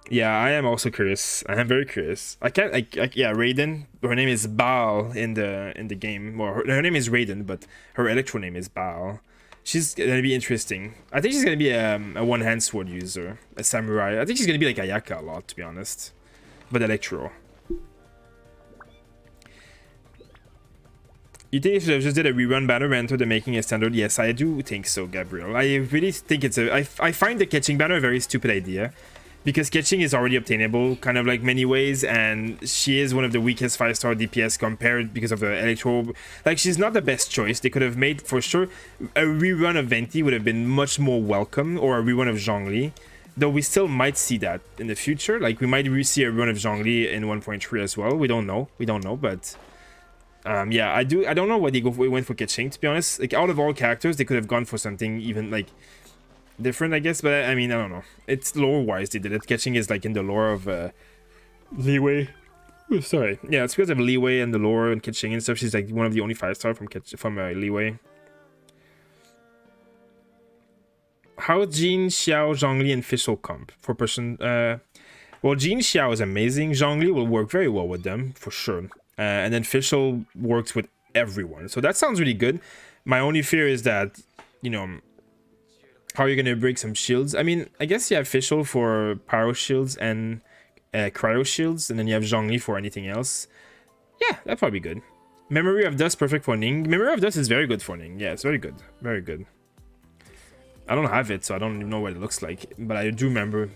Yeah, I am also curious. I am very curious. I can't, like yeah, Raiden. Her name is Baal in the game. Well, her name is Raiden, but her Electro name is Baal. She's gonna be interesting. I think she's gonna be a one-hand sword user, a samurai. I think she's gonna be like Ayaka a lot, to be honest. But Electro. You think if I just did a rerun banner and enter the making a standard? Yes, I do think so, Gabriel. I really think it's a... I find the catching banner a very stupid idea. Because catching is already obtainable, kind of like many ways, and she is one of the weakest 5-star DPS compared because of the Electro. Like, she's not the best choice. They could have made, for sure, a rerun of Venti would have been much more welcome, or a rerun of Zhongli. Though we still might see that in the future. Like, we might see a run of Zhongli in 1.3 as well. We don't know. We don't know, but... yeah, I don't know why they went for catching, to be honest. Like, out of all characters, they could have gone for something even, like... different, I guess, but I mean, I don't know. It's lore-wise they did it. Catching is like in the lore of Leeway. Oh, sorry. Yeah, it's because of Leeway and the lore and catching and stuff. She's like one of the only 5-star from Leeway. How Jin, Xiao, Zhongli, and Fischl comp for person? Well, Jin Xiao is amazing. Zhongli will work very well with them for sure, and then Fischl works with everyone. So that sounds really good. My only fear is that, you know, how are you gonna break some shields? I mean, I guess you have Fischl for Pyro Shields and Cryo Shields, and then you have Zhongli for anything else. Yeah, that'd probably be good. Memory of Dust, perfect for Ning. Memory of Dust is very good for Ning. Yeah, it's very good. Very good. I don't have it, so I don't even know what it looks like, but I do remember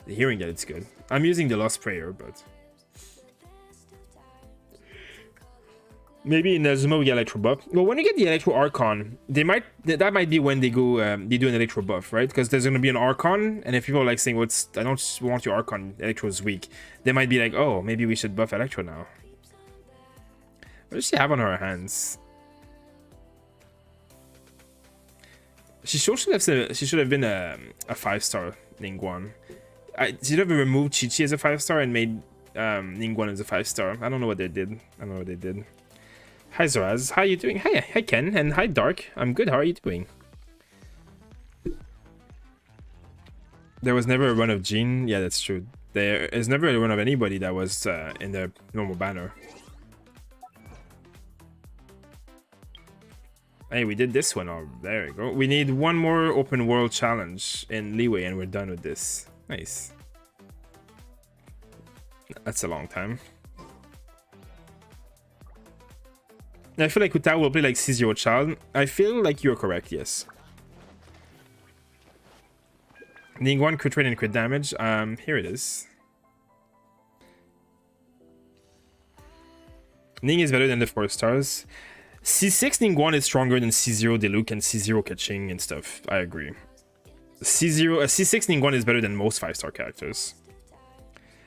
hearing that it's good. I'm using the Lost Prayer, but... maybe in Zuma we get Electro buff. Well, when you get the Electro Archon, that might be when they go they do an Electro buff, right? Because there's gonna be an Archon, and if people are like saying, "What's I don't want your Archon, Electro is weak," they might be like, "Oh, maybe we should buff Electro now." What does she have on her hands? She should have been a 5-star Ningguang. She should have removed Chi-Chi as a 5-star and made Ningguang as a 5-star. I don't know what they did. Hi Xoraz, how are you doing? Hi Ken, and hi Dark. I'm good, how are you doing? There was never a run of Jean. Yeah, that's true. There is never a run of anybody that was in the normal banner. Hey, we did this one. Oh, there we go. We need one more open world challenge in Leeway and we're done with this. Nice. That's a long time. I feel like Utao will play like C0 Child. I feel like you're correct, yes. Ningguang crit rate and crit damage. Here it is. Ning is better than the 4 stars. C6 Ningguang is stronger than C0 Diluc and C0 Catching and stuff. I agree. C6 Ningguang is better than most 5-star characters.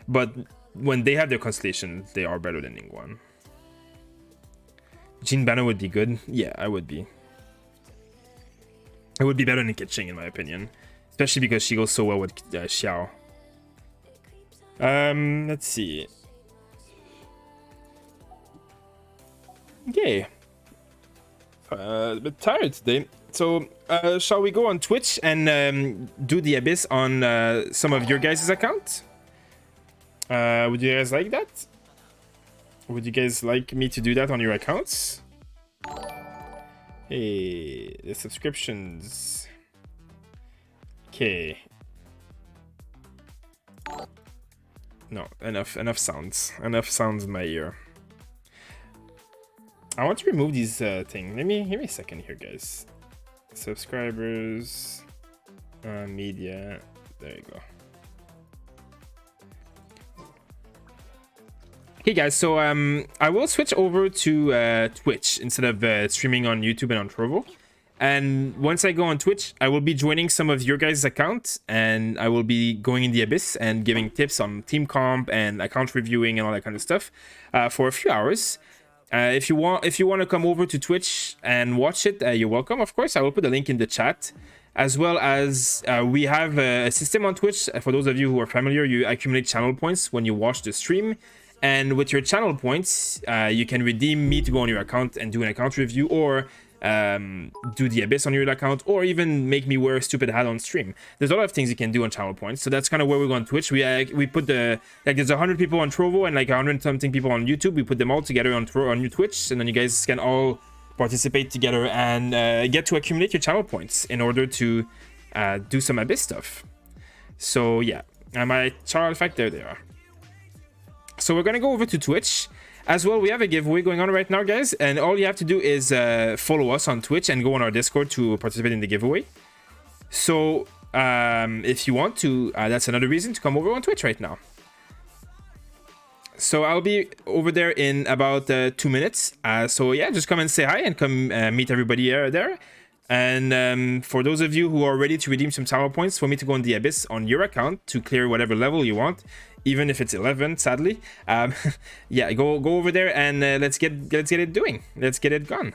But when they have their constellation, they are better than Ningguang. Jean Banner would be good. Yeah, I would be. It would be better than Kitching, in my opinion. Especially because she goes so well with Xiao. Let's see. Okay. A bit tired today. So, shall we go on Twitch and do the Abyss on some of your guys' accounts? Would you guys like that? Would you guys like me to do that on your accounts? Hey, the subscriptions. Okay. No, enough sounds. Enough sounds in my ear. I want to remove these things. Give me a second here, guys. Subscribers, media. There you go. Hey guys, so I will switch over to Twitch instead of streaming on YouTube and on Trovo. And once I go on Twitch, I will be joining some of your guys' accounts, and I will be going in the Abyss and giving tips on team comp and account reviewing and all that kind of stuff for a few hours. If you want to come over to Twitch and watch it, you're welcome. Of course, I will put a link in the chat. as well as we have a system on Twitch. For those of you who are familiar, you accumulate channel points when you watch the stream, and with your channel points you can redeem me to go on your account and do an account review, or do the Abyss on your account, or even make me wear a stupid hat on stream. There's a lot of things you can do on channel points, so that's kind of where we go on Twitch. We put the, like, there's 100 people on Trovo and like 100 something people on YouTube. We put them all together on your Twitch, and then you guys can all participate together and get to accumulate your channel points in order to do some Abyss stuff. So yeah, my channel artifact, there they are. So we're gonna go over to Twitch. As well, we have a giveaway going on right now, guys, and all you have to do is follow us on Twitch and go on our Discord to participate in the giveaway. So if you want to, that's another reason to come over on Twitch right now. So I'll be over there in about 2 minutes. So yeah, just come and say hi and come meet everybody there. And for those of you who are ready to redeem some tower points for me to go on the Abyss on your account to clear whatever level you want, even if it's 11, sadly, yeah, go over there and let's get it doing. Let's get it gone.